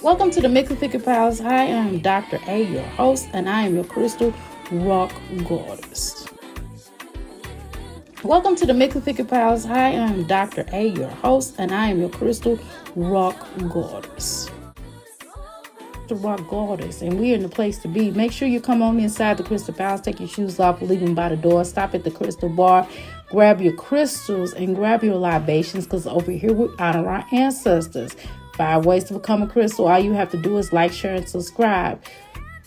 Welcome to the Mix of Picket Pals. Hi, I am Dr. A, your host, and I am your crystal rock goddess. Welcome to the Mix of Picket Pals. Hi, I am Dr. A, your host, and I am your crystal rock goddess. The rock goddess, and we're in the place to be. Make sure you come on inside the Crystal Palace, take your shoes off, leave them by the door, stop at the crystal bar, grab your crystals and grab your libations, because over here we honor our ancestors. 5 ways to become a crystal. All you have to do is like, share, and subscribe.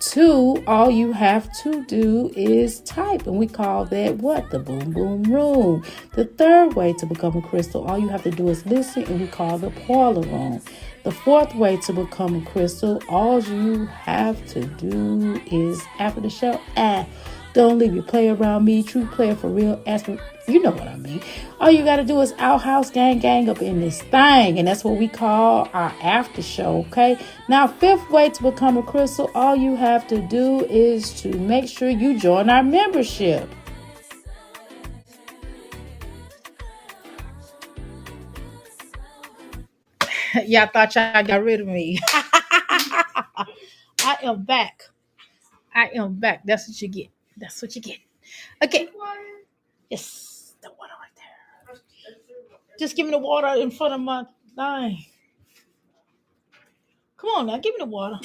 2, all you have to do is type, and we call that what? The boom boom room. The 3rd way to become a crystal, all you have to do is listen, and we call the parlor room. The 4th way to become a crystal, all you have to do is after the show, don't leave your play around me. True player for real. Ask me, you know what I mean. All you got to do is outhouse gang up in this thing. And that's what we call our after show, okay? Now, 5th way to become a crystal, all you have to do is to make sure you join our membership. Y'all thought y'all got rid of me. I am back. I am back. That's what you get. That's what you get. Okay. Yes, the water right there. Just give me the water in front of my thing. Come on now, give me the water.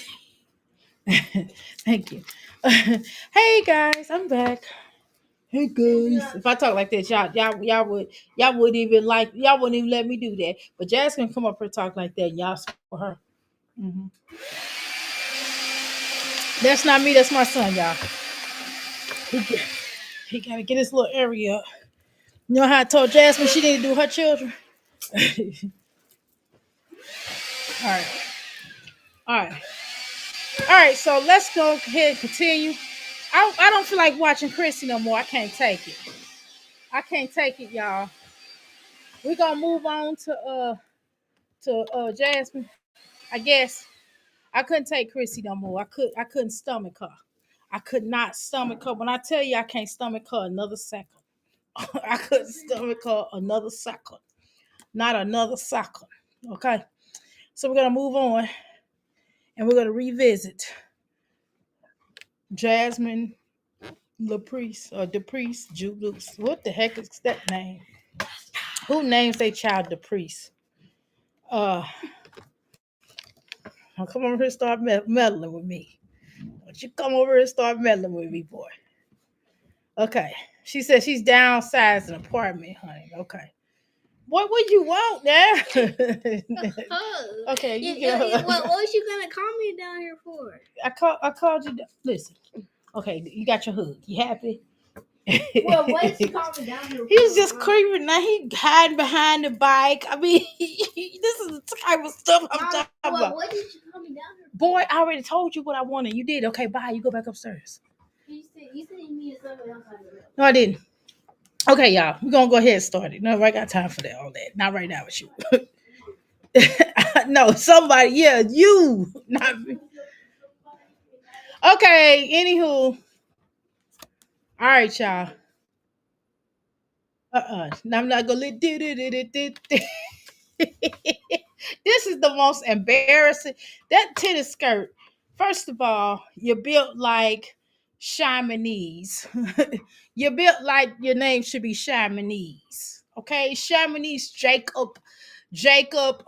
Thank you. Hey guys, I'm back. Hey guys. If I talk like this, y'all wouldn't even y'all wouldn't even let me do that. But Jazz can come up here and talk like that, and y'all support her. Mhm. That's not me. That's my son, y'all. He, he gotta get his little area up. You know how I told Jasmine she need to do her children. All right, all right, all right. So let's go ahead and continue. I don't feel like watching Chrissy no more. I can't take it. I can't take it, y'all. We're gonna move on to Jasmine. I guess I couldn't take Chrissy no more. I couldn't stomach her. I could not stomach her. When I tell you I can't stomach her another second. I couldn't stomach her another second. Not another second. Okay. So we're gonna move on and we're gonna revisit Jasmine LaPriest or DePriest Julius. What the heck is that name? Who names their child DePriest? Uh come over here and start meddling with me. Don't you come over here and start meddling with me, boy. Okay. She said she's downsizing an apartment, honey. Okay. What would you want now? Okay, you get a hug. What was you gonna call me down here for? I called you. Listen. Okay, you got your hug. You happy? Well, what did you call me down here for? He's just creeping now. He hiding behind the bike. I mean, this is the type of stuff I'm talking about. What did you call me down here for? Boy, I already told you what I wanted. You did. Okay, bye. You go back upstairs. You said you needed something else. No, I didn't. Okay, y'all. We're gonna go ahead and start it. No, I got time for that. All that. Not right now with you. No, somebody. Yeah, you. Not me. Okay. Anywho. All right, y'all. I'm not gonna let This is the most embarrassing. That tennis skirt. First of all, you're built like Chamonix. You're built like your name should be Chamonix. Okay, Chamonix Jacob Jacob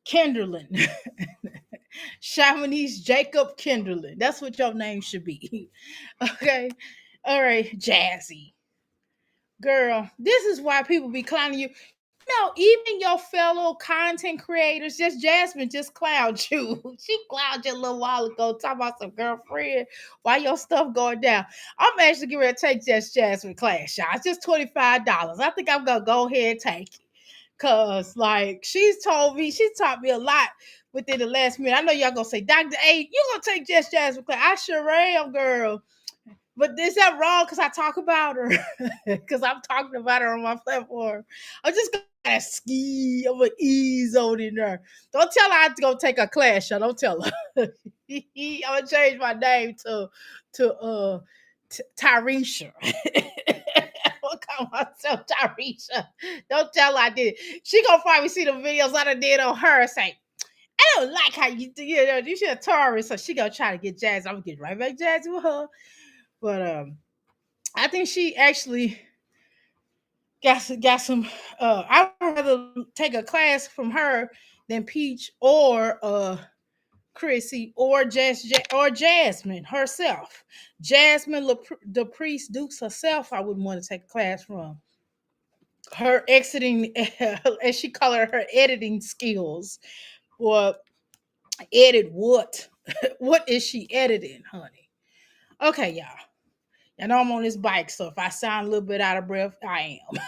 Kinderlin. Chamonix Jacob Kinderlin. That's what your name should be. Okay. All right, Jazzy. Girl, this is why people be clowning you. No, even your fellow content creators, just Jasmine just clowned you. She clowned you a little while ago, talking about some girlfriend. Why your stuff going down? I'm actually getting ready to take just Jasmine class, y'all. It's just $25. I think I'm gonna go ahead and take it. Cause like she's taught me a lot within the last minute. I know y'all gonna say, Dr. A, you gonna take just Jasmine class. I sure am, girl. But is that wrong? Because I talk about her. Because I'm talking about her on my platform. I'm just gonna ski. I'm gonna ease on in there. Don't tell her I have to go take a class, y'all. Don't tell her. I'm gonna change my name to Tyresha. I'll call myself Tyresha. Don't tell her I did. She gonna probably see the videos I done did on her and say, I don't like how you do. You know, you should have Taurus. So she gonna try to get Jazzy. I'm gonna get right back Jazzy with her. But I think she actually got some. I would rather take a class from her than Peach or Chrissy or or Jasmine herself. Jasmine the priest Dukes herself. I wouldn't want to take a class from her exiting, as she call her editing skills. Or edit what? What is she editing, honey? Okay, y'all. I know I'm on this bike, so if I sound a little bit out of breath, I am.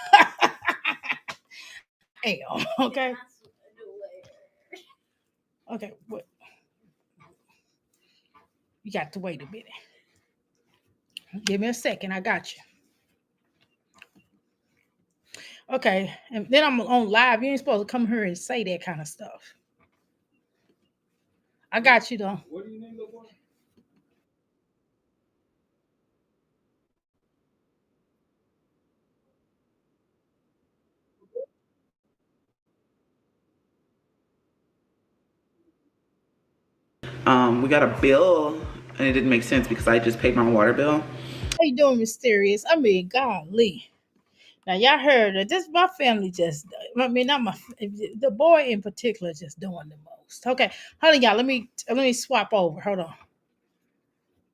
I am. Okay. Okay. What? You got to wait a minute. Give me a second. I got you. Okay. And then I'm on live. You ain't supposed to come here and say that kind of stuff. I got you though. What do you need, little boy? We got a bill and it didn't make sense because I just paid my water bill. How you doing, mysterious? I mean, golly. Now y'all heard that this my family just. I mean, not my the boy in particular just doing the most. Okay, hold on, y'all. Let me swap over. Hold on.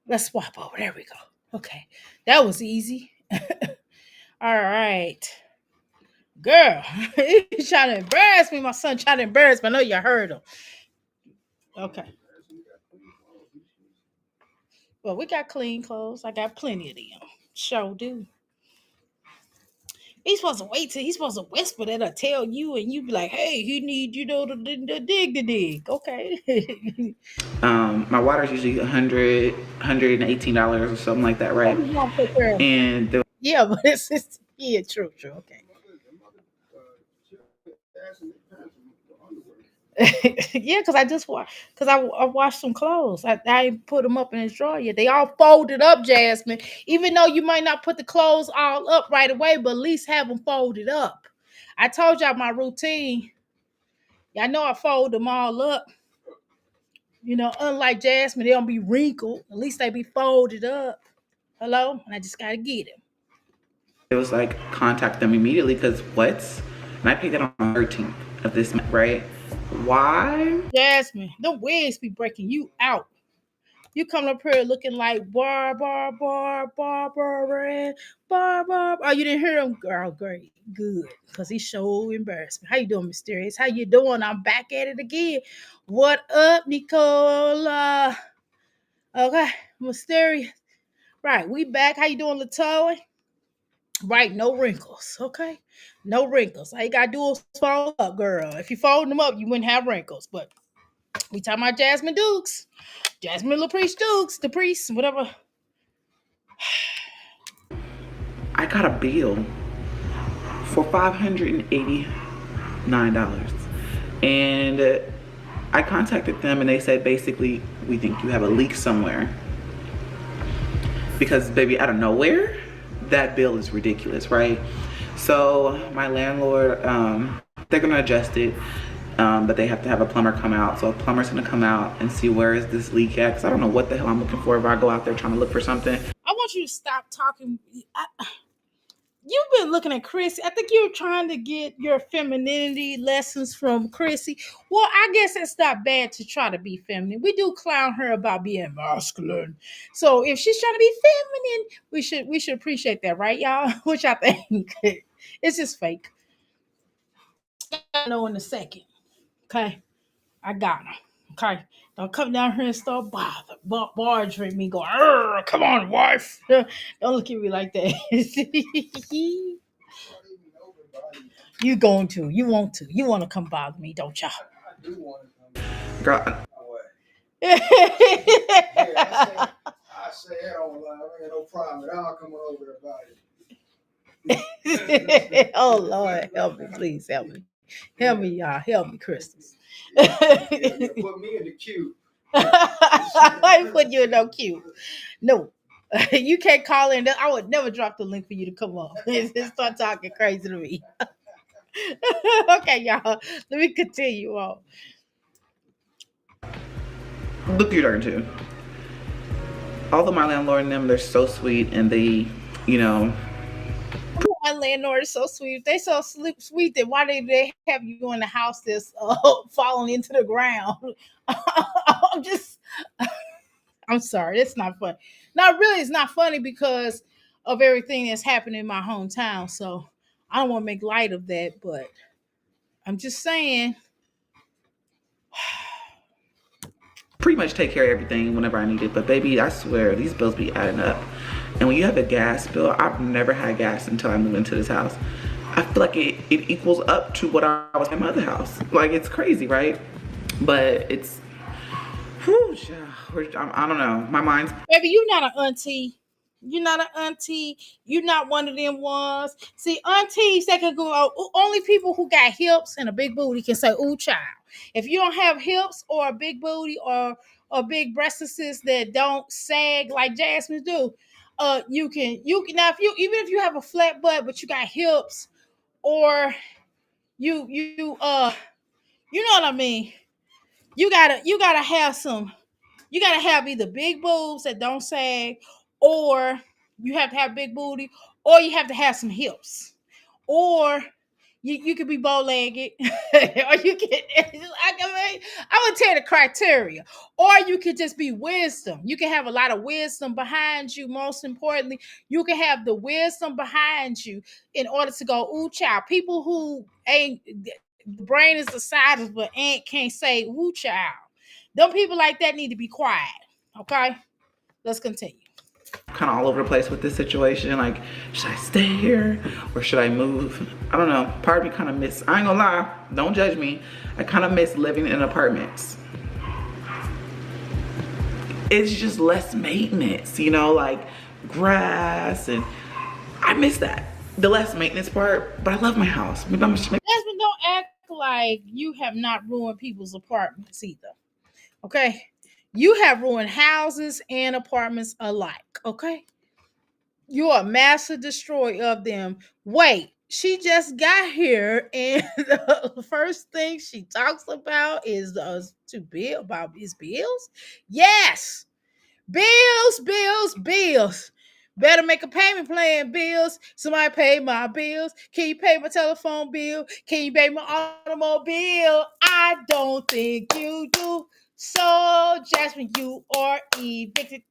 Let's swap over. There we go. Okay, that was easy. All right, girl. He's trying to embarrass me. My son trying to embarrass me. I know you heard him. Okay. Well, we got clean clothes. I got plenty of them. Sure do. He's supposed to wait till he's supposed to whisper that or tell you, and you be like, "Hey, he need the dig the dig." Okay. My water is usually $118 or something like that, right? And Yeah, but it's yeah, true, okay. Yeah, because I just because I washed some clothes. I ain't put them up in the drawer yet. They all folded up, Jasmine. Even though you might not put the clothes all up right away, but at least have them folded up. I told y'all my routine. Y'all know I fold them all up. You know, unlike Jasmine, they don't be wrinkled. At least they be folded up. Hello? And I just gotta get them. it was like contact them immediately because what? And I paid that on the 13th of this month, right? Why? Jasmine, the wigs be breaking you out. You come up here looking like bar. Oh, you didn't hear him? Girl, great. Good. Because he's so embarrassing. How you doing, Mysterious? How you doing? I'm back at it again. What up, Nicola? Okay, Mysterious. Right, we back. How you doing, Latoya? Right, no wrinkles. Okay, no wrinkles. All you gotta do is fold up, girl. If you fold them up, you wouldn't have wrinkles. But we talking about Jasmine Dukes, Jasmine LaPriest Dukes, the priest, whatever. I got a bill for $589. And I contacted them and they said basically, we think you have a leak somewhere. Because, baby, out of nowhere, that bill is ridiculous, right? So my landlord, they're gonna adjust it, but they have to have a plumber come out. So a plumber's gonna come out and see where is this leak at, because I don't know what the hell I'm looking for if I go out there trying to look for something. I want you to stop talking. You've been looking at Chrissy. I think you're trying to get your femininity lessons from Chrissy. Well, I guess it's not bad to try to be feminine. We do clown her about being masculine. So if she's trying to be feminine, we should appreciate that, right, y'all? Which I think it's just fake. I know in a second. Okay. I got her. Okay. Don't come down here and start barging me going, come on, wife. Don't look at me like that. You going to. You want to. You want to come bother me, don't y'all? Girl, I say it on live. I ain't no problem at all coming over about it. Oh Lord, help me, please help me. Help me, y'all. Help me, Christus. You put me in the queue. I ain't putting you in no queue. No. You can't call in. I would never drop the link for you to come up and start talking crazy to me. Okay, y'all. Let me continue on. look your darn too. Although my landlord and them, they're so sweet and they, you know, My landlord is so sweet. They so sweet that why did they have you in the house that's falling into the ground? I'm just, I'm sorry. It's not funny. Not really. It's not funny because of everything that's happened in my hometown. So I don't want to make light of that, but I'm just saying. pretty much take care of everything whenever I need it. But baby, I swear, these bills be adding up. And when you have a gas bill, I've never had gas until I moved into this house. I feel like it equals up to what I was in my other house. Like, it's crazy, right? But it's, whew, I don't know. My mind's Baby, you're not an auntie. You're not an auntie. You're not one of them ones. See, aunties, they can go out. Only people who got hips and a big booty can say, ooh, child. If you don't have hips or a big booty or big breasts that don't sag like Jasmine do, you can now if you even if you have a flat butt but you got hips or you you know what I mean. You gotta have some you gotta have either big boobs that don't sag, or you have to have big booty, or you have to have some hips, or you could be bow legged, or you can. I would tell you the criteria, or you could just be wisdom. You can have a lot of wisdom behind you. Most importantly, you can have the wisdom behind you in order to go. Ooh, child. People who ain't the brain is the size of an ant can't say woo, child. Them people like that need to be quiet. Okay, let's continue. kind of all over the place with this situation. Like, should I stay here or should I move? I don't know. Part of me kind of miss, I ain't gonna lie, don't judge me. I kind of miss living in apartments. It's just less maintenance, you know, like grass, and I miss that. The less maintenance part, but I love my house. Maybe I'm just, Jasmine, don't act like you have not ruined people's apartments either. Okay, you have ruined houses and apartments alike. Okay, you're a master destroyer of them. Wait, she just got here, and the first thing she talks about is to bill about his bills. Yes, bills, bills, bills. Better make a payment plan, bills. Somebody pay my bills. Can you pay my telephone bill? Can you pay my automobile? I don't think you do. So, Jasmine, you are evicted.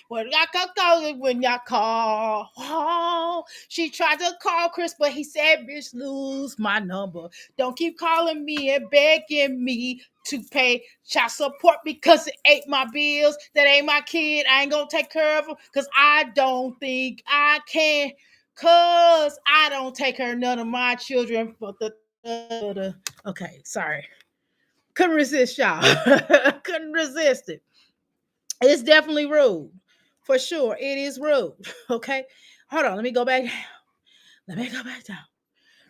When y'all call, oh, she tried to call Chris, but he said, bitch, lose my number. Don't keep calling me and begging me to pay child support because it ain't my bills. That ain't my kid. I ain't gonna take care of him because I don't think I can. Cause I don't take care of none of my children. Okay, sorry. Couldn't resist y'all. Couldn't resist it. It's definitely rude. For sure. It is rude. Okay. Hold on. Let me go back down. Let me go back down.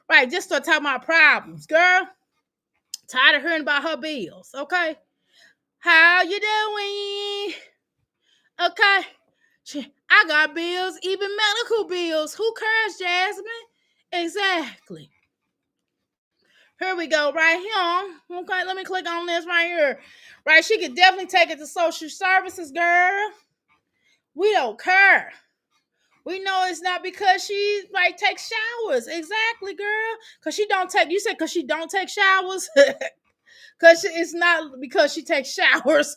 Right. Just start talking about problems. Girl, tired of hearing about her bills. Okay. How you doing? Okay. I got bills, even medical bills. Who cares, Jasmine? Exactly. Here we go, right here. Okay, let me click on this right here. Right, she could definitely take it to social services, girl. We don't care. We know it's not because she like takes showers. Exactly, girl. Cause she don't take. You said cause she don't take showers. Cause it's not because she takes showers.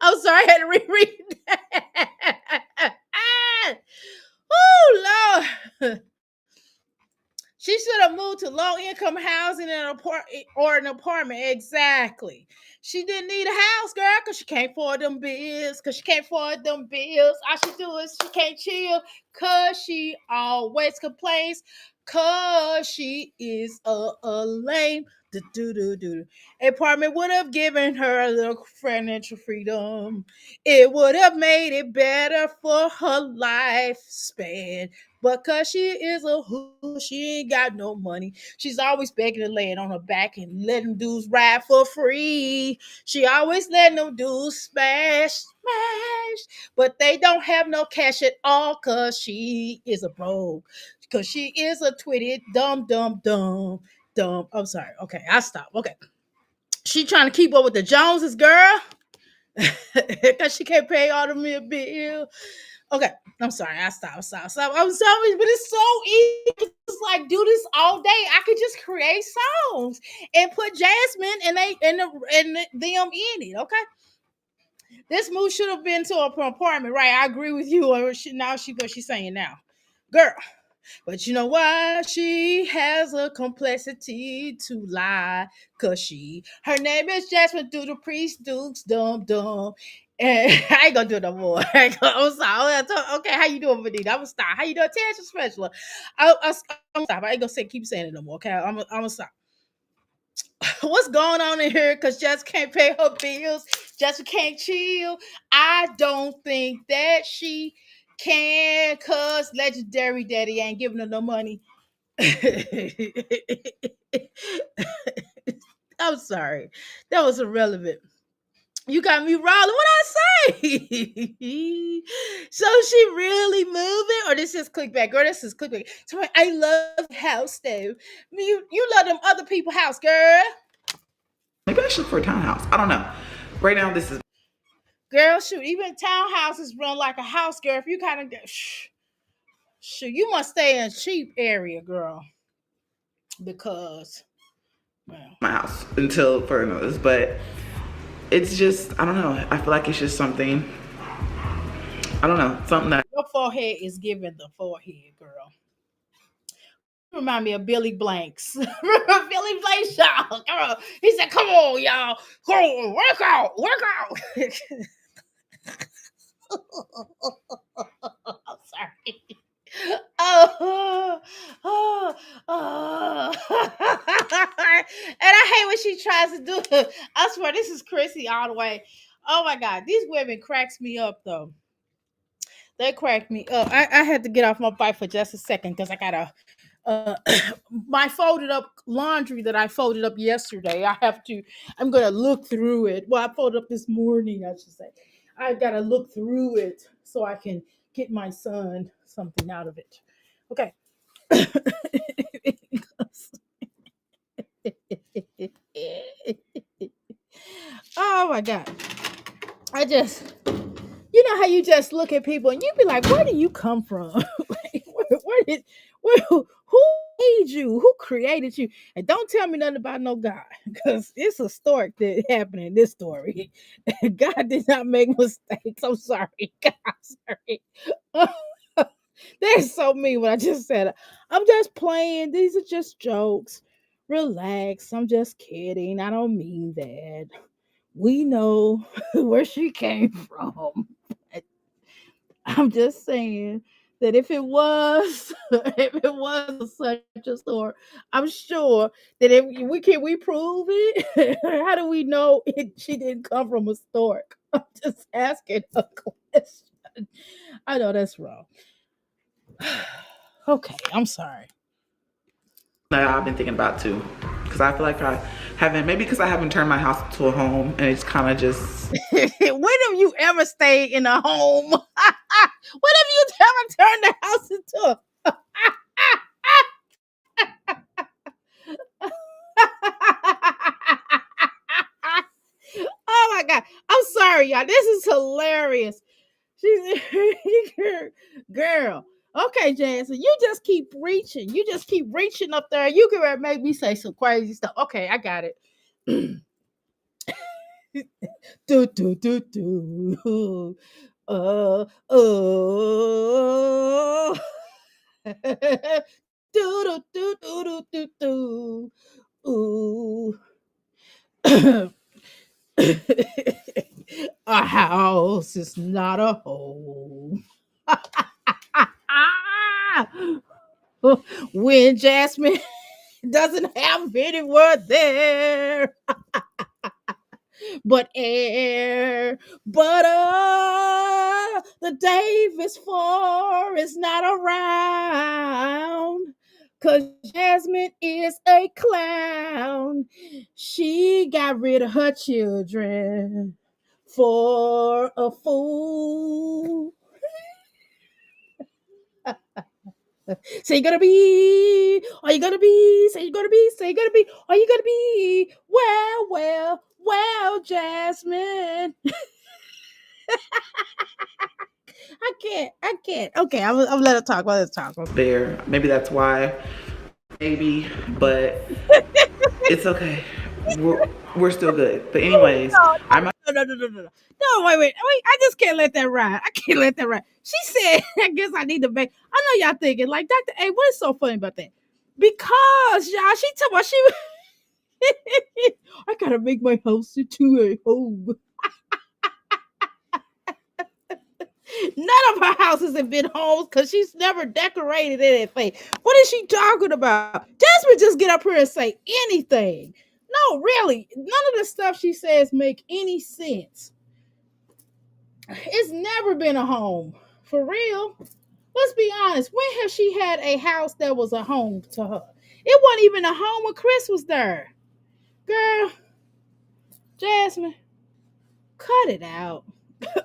I'm sorry, I had to reread that. Oh Lord. She should have moved to low income housing in an apartment. Exactly. She didn't need a house, girl, because she can't afford them bills. Because she can't afford them bills. All she do is she can't chill because she always complains because she is a lame. Do. Apartment would have given her a little financial freedom. It would have made it better for her lifespan. But cause she is a who, she ain't got no money. She's always begging to lay it on her back and letting dudes ride for free. She always letting them dudes smash. But they don't have no cash at all cause she is a broke. Cause she is a twitty dumb. I'm sorry. Okay, I stop. Okay. She trying to keep up with the Joneses, girl. Cause she can't pay all the bills. Okay, I'm sorry. I'm sorry, but it's so easy. It's like do this all day. I could just create songs and put Jasmine and them in it. Okay, this move should have been to a apartment, right? I agree with you. Or now what she's saying now, girl. But you know why? She has a complexity to lie. Cause her name is Jasmine through the priest Dukes, dumb. And I ain't gonna do it no more. I'm sorry. Okay, how you doing, Vanita? I'm gonna stop. How you doing, attention special? I'm gonna stop. I ain't gonna keep saying it no more. Okay, I'm gonna stop. What's going on in here? Cause Jess can't pay her bills. Jess can't chill. I don't think that she can. Cause legendary daddy ain't giving her no money. I'm sorry. That was irrelevant. You got me rolling. What I say? So she really moving, or this is clickbait, girl? This is clickbait. So I love house though. You love them other people house, girl. Maybe I should look for a townhouse. I don't know. Right now, this is Girl, shoot. Even townhouses run like a house, girl. If you kind of shoot, you must stay in a cheap area, girl, because well, my house until further notice. But it's just, I don't know. I feel like it's just something, I don't know, something that your forehead is giving the forehead, girl. Remind me of Billy Blanks. Billy Blanks, y'all. Come on. He said, come on, y'all. Come on, work out. I'm sorry. Oh, oh, oh. And I hate when she tries to do it. I swear, this is Chrissy all the way. Oh my God, these women cracks me up though. They crack me up. I had to get off my bike for just a second because I gotta uh my folded up laundry that I folded up yesterday. I'm gonna look through it. Well, I folded up this morning, I should say. I gotta look through it so I can get my son something out of it. Okay. Oh my God. I just you know how you just look at people and you be like, where do you come from? Like, who made you? Who created you? And don't tell me nothing about no God, because it's a story that happened in this story. God did not make mistakes. I'm sorry. God, I'm sorry. That's so mean what I just said. I'm just playing. These are just jokes. Relax. I'm just kidding. I don't mean that. We know where she came from. I'm just saying that if it was, if it was such a story, I'm sure that if we prove it, how do we know she didn't come from a stork? I'm just asking a question. I know that's wrong. Okay, I'm sorry. that I've been thinking about too. Because I feel like I haven't, maybe because I haven't turned my house into a home and it's kind of just, When have you ever stayed in a home? When have you ever turned the house into a oh my God. I'm sorry, y'all. This is hilarious. She's girl. Okay, Jansen, you just keep reaching. You just keep reaching up there. You can make me say some crazy stuff. Okay, I got it. do do do do. Oh. do do do do do do. Ooh. A house is not a home. When Jasmine doesn't have anywhere there but air, but the Davis Four is not around. Cause Jasmine is a clown. She got rid of her children for a fool. Say you're gonna be, are you gonna be, say you're gonna be, say you're gonna be, are you gonna be, well, well, well, Jasmine. I can't. Okay, I'm let her talk. Let her talk. There. Maybe that's why. Maybe, but it's okay. We're still good. But anyways, No, I'm no. No, wait. I just can't let that ride. I can't let that ride. She said, I guess I need to make. I know y'all thinking, like, Dr. A, what is so funny about that? Because, y'all, she told me, I gotta make my house into a home. None of her houses have been homes because she's never decorated anything. What is she talking about? Jasmine just get up here and say anything. No, really, none of the stuff she says make any sense. It's never been a home. For real. Let's be honest. When has she had a house that was a home to her? It wasn't even a home when Chris was there. Girl, Jasmine, cut it out.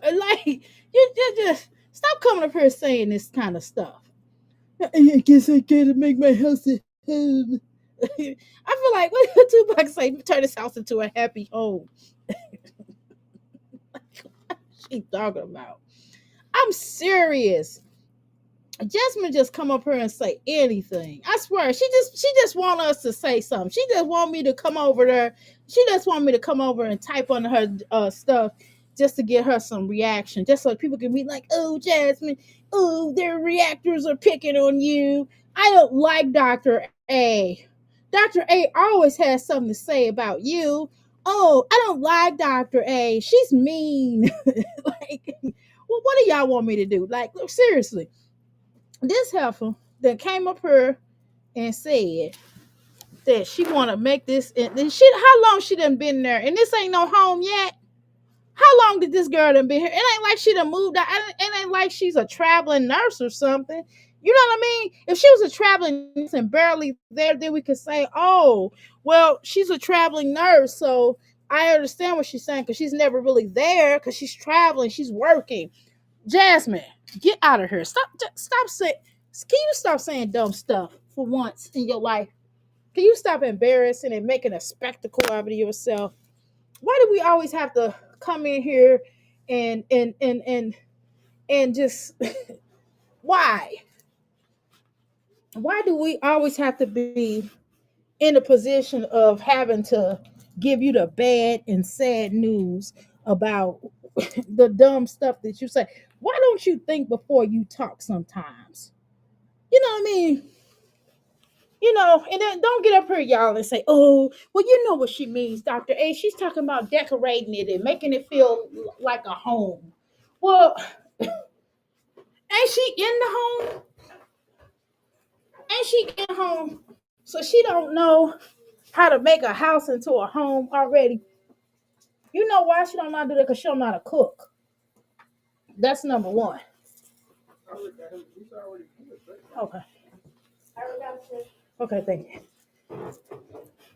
Like, you just stop coming up here saying this kind of stuff. I guess I gotta make my house a home. I feel like what Tupac say, turn this house into a happy home. She talking about. I'm serious. Jasmine just come up here and say anything. I swear, she just want us to say something. She just want me to come over there. She just want me to come over and type on her stuff just to get her some reaction, just so people can be like, "Oh, Jasmine, oh, their reactors are picking on you." I don't like Dr. A. Dr. A always has something to say about you. Oh, I don't like Dr. A. She's mean. Like, well, what do y'all want me to do? Like, seriously, this heifer that came up here and said that she want to make this, and she, how long she done been there, and this ain't no home yet. How long did this girl done been here? It ain't like she done moved out. It ain't like she's a traveling nurse or something. You know what I mean? If she was a traveling nurse and barely there, then we could say, oh, well, she's a traveling nurse, so I understand what she's saying, because she's never really there because she's traveling, she's working. Jasmine, get out of here. Stop saying. Can you stop saying dumb stuff for once in your life? Can you stop embarrassing and making a spectacle out of yourself? Why do we always have to come in here and just why? Why do we always have to be in a position of having to give you the bad and sad news about the dumb stuff that you say? Why don't you think before you talk sometimes? You know what I mean? And then don't get up here, y'all, and say, oh, well, you know what she means, Dr. A. She's talking about decorating it and making it feel like a home. Well, ain't she in the home? Ain't she in the home? So she don't know how to make a house into a home already. You know why she don't know how to do that? Because she don't know how to cook. That's number one. Okay. Okay, thank you.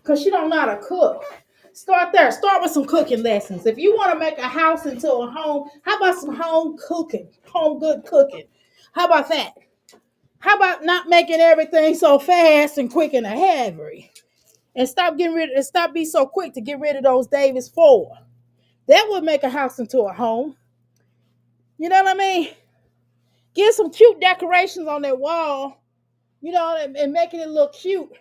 Because she don't know how to cook. Start there. Start with some cooking lessons. If you want to make a house into a home, how about some home cooking? Home good cooking. How about that? How about not making everything so fast and quick and a heavy? And stop being so quick to get rid of those Davis Four. That would make a house into a home. You know what I mean? Get some cute decorations on that wall, you know, and making it look cute.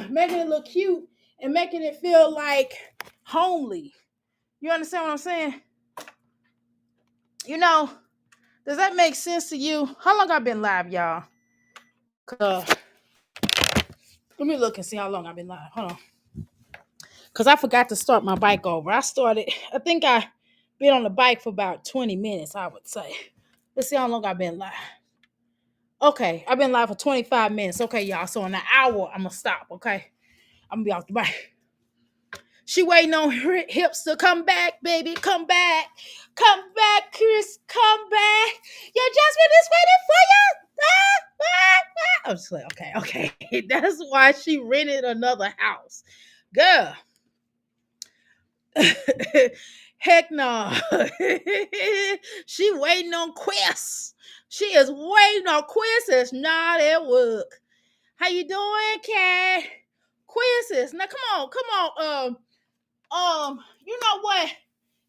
Making it look cute and making it feel like homely. You understand what I'm saying? You know, does that make sense to you? How long I been live, y'all? Let me look and see how long I've been live. Hold on. Because I forgot to start my bike over. I think I been on the bike for about 20 minutes, I would say. Let's see how long I've been live. Okay, I've been live for 25 minutes. Okay, y'all. So in an hour, I'm going to stop, okay? I'm going to be off the bike. She waiting on her hips to come back, baby. Come back. Come back, Chris. Come back. Yo, Jasmine is waiting for you. I'm just like, okay. That's why she rented another house. Girl. Heck no. She waiting on Quest. She is waiting on Quest. It's not at work. How you doing, Cat? Quizzes. Now come on. You know what?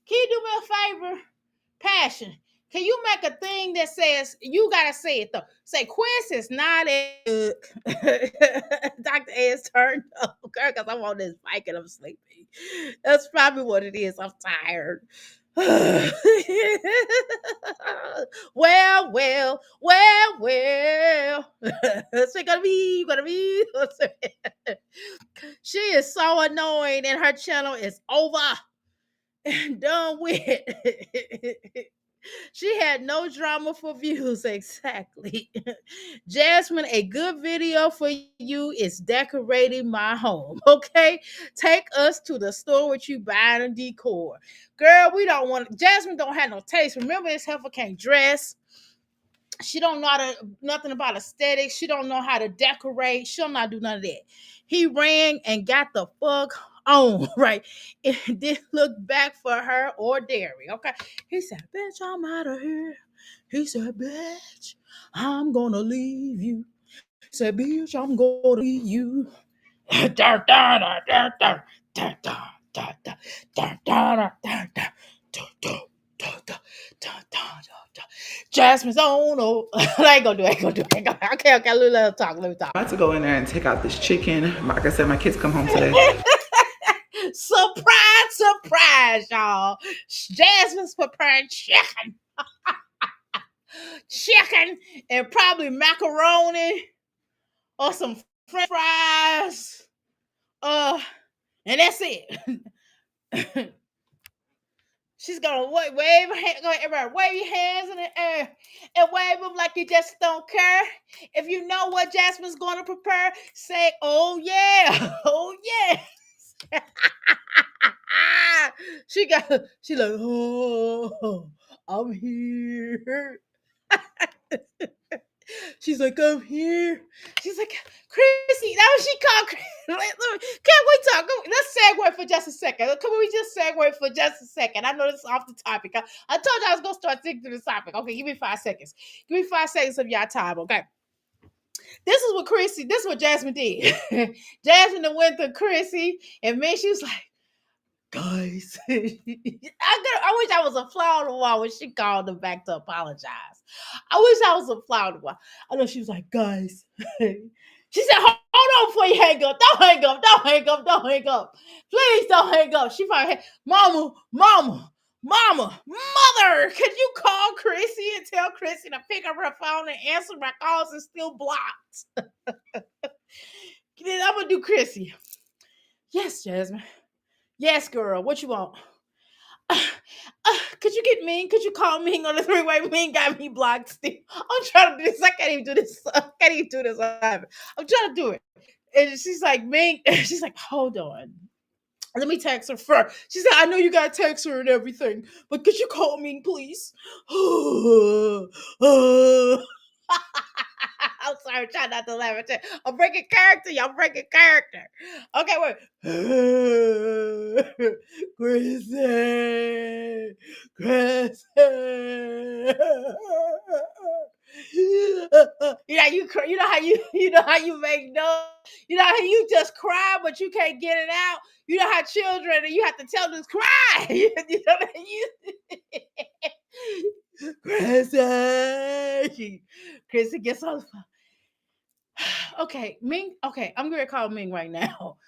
Can you do me a favor? Passion. Can you make a thing that says you gotta say it though? Say quiz is not a Dr. A is turned up, girl, because I'm on this bike and I'm sleepy. That's probably what it is. I'm tired. well. It's gonna be. She is so annoying, and her channel is over and done with. She had no drama for views. Exactly. Jasmine, a good video for you is decorating my home. Okay. Take us to the store with you buying a decor. Girl, we don't want Jasmine don't have no taste. Remember, this heifer can't dress. She don't know nothing about aesthetics. She don't know how to decorate. She'll not do none of that. He ran and got the fuck on, right? It didn't look back for her or Derry, okay? He said, bitch, I'm out of here. He said, bitch, I'm gonna leave you. He said, bitch, I'm gonna leave you. Jasmine's on. Oh, I ain't gonna do it. Okay, let me talk. I'm about to go in there and take out this chicken. Like I said, my kids come home today. Surprise, y'all. Jasmine's preparing chicken, and probably macaroni or some french fries. And that's it. She's gonna wave her hand, everybody wave your hands in the air and wave them like you just don't care. If you know what Jasmine's gonna prepare, say, "Oh yeah, oh yeah." She like, "Oh, I'm here." She's like, I'm here. She's like, Chrissy. That was she called Chrissy. Can we talk? Let's segue for just a second. Can we just segue for just a second? I know this is off the topic. I told you I was going to start thinking through the topic. Okay, give me 5 seconds. Give me 5 seconds of your time, okay? This is what Jasmine did. Jasmine went to Chrissy, and man, she was like, guys. I wish I was a fly on the wall when she called them back to apologize. I wish I was a fly on the wall. I know she was like, guys. She said, hold on before you hang up. Don't hang up. Don't hang up. Don't hang up. Please don't hang up. She probably had, mama, mother, could you call Chrissy and tell Chrissy to pick up her phone and answer my calls and still blocked? Then I'm going to do Chrissy. Yes, Jasmine. Yes, girl. What you want? Could you get Ming? Could you call Ming on the three-way? Ming got me blocked still. I'm trying to do this. I can't even do this. I'm trying to do it. And she's like, Ming, she's like, hold on. Let me text her first. She said, I know you got to text her and everything, but could you call Ming, please? I'm sorry, try not to laugh at that. I'm breaking character, y'all breaking character. Okay, wait. Chrissy. You know how you make noise. You know how you just cry, but you can't get it out. You know how children, and you have to tell them to cry. You know that you. Chrissy. Chrissy gets on the phone. Okay, Ming. Okay, I'm gonna call Ming right now.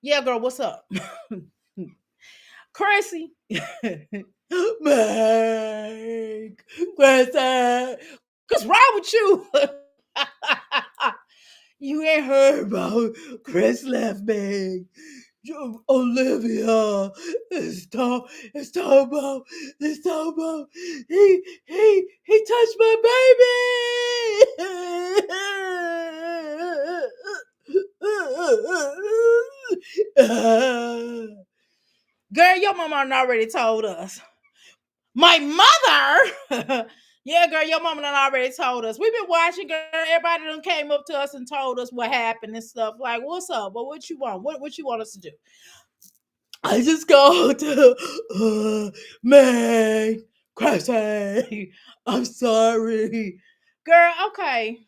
Yeah, girl, what's up? Chrissy. Ming. Chrissy. What's wrong with you? You ain't heard about Chris left me. Olivia it's talking about he touched my baby. Girl, your mama done already told us. My mother? Yeah, girl, your mama done already told us. We've been watching, girl. Everybody done came up to us and told us what happened and stuff. Like, what's up? But what you want? What you want us to do? I just go to man, crazy. I'm sorry. Girl, okay.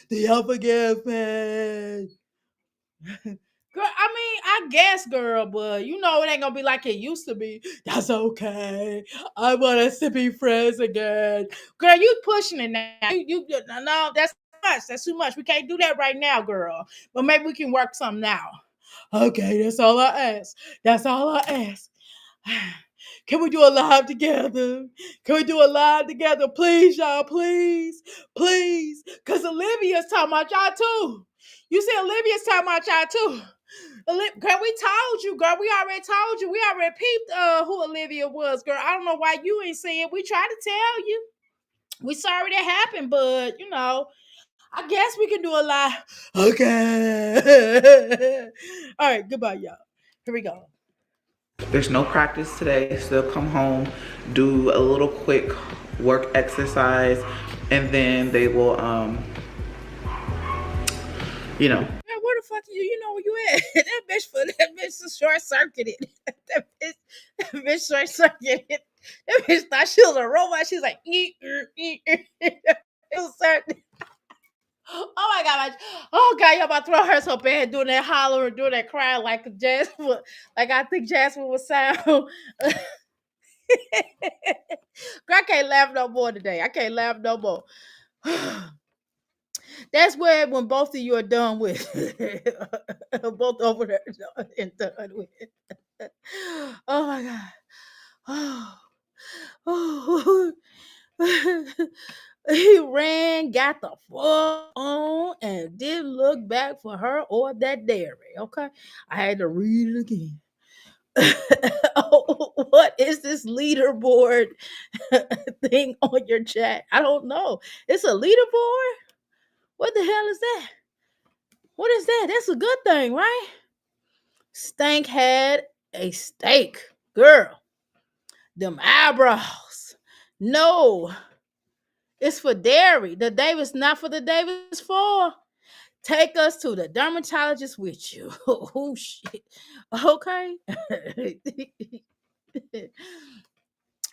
Do y'all forgive me? Girl, I mean, I guess, girl, but you know it ain't gonna be like it used to be. That's okay. I want us to be friends again. Girl, you pushing it now. No, that's too much. That's too much. We can't do that right now, girl. But maybe we can work something out. Okay, that's all I ask. That's all I ask. Can we do a live together? Can we do a live together? Please, y'all, please. Please. Because Olivia's talking about y'all too. You see Olivia's talking about y'all too. Girl, we told you, girl. We already told you. We already peeped who Olivia was, girl. I don't know why you ain't saying it. We tried to tell you. We sorry that happened, but you know, I guess we can do a live. Okay. All right, goodbye, y'all. Here we go. There's no practice today, so they'll come home, do a little quick work exercise, and then they will, you know. Man, where the fuck you know where you at? that bitch is short circuited. that bitch short circuited. That bitch thought she was a robot. She's like, it was certain. Oh my god, oh god, y'all about to throw her so bad doing that holler and doing that crying like Jasmine, like I think Jasmine would sound. Girl, I can't laugh no more today. I can't laugh no more. That's where when both of you are done with, both over there and done with. Oh my god. Oh. He ran, got the fuck on, and didn't look back for her or that dairy. Okay, I had to read it again. Oh, what is this leaderboard thing on your chat? I don't know. It's a leaderboard. What the hell is that? What is that? That's a good thing, right? Stank had a steak, girl. Them eyebrows. No, it's for dairy. The Davis, not for the Davis 4. Take us to the dermatologist with you. Oh shit. Okay.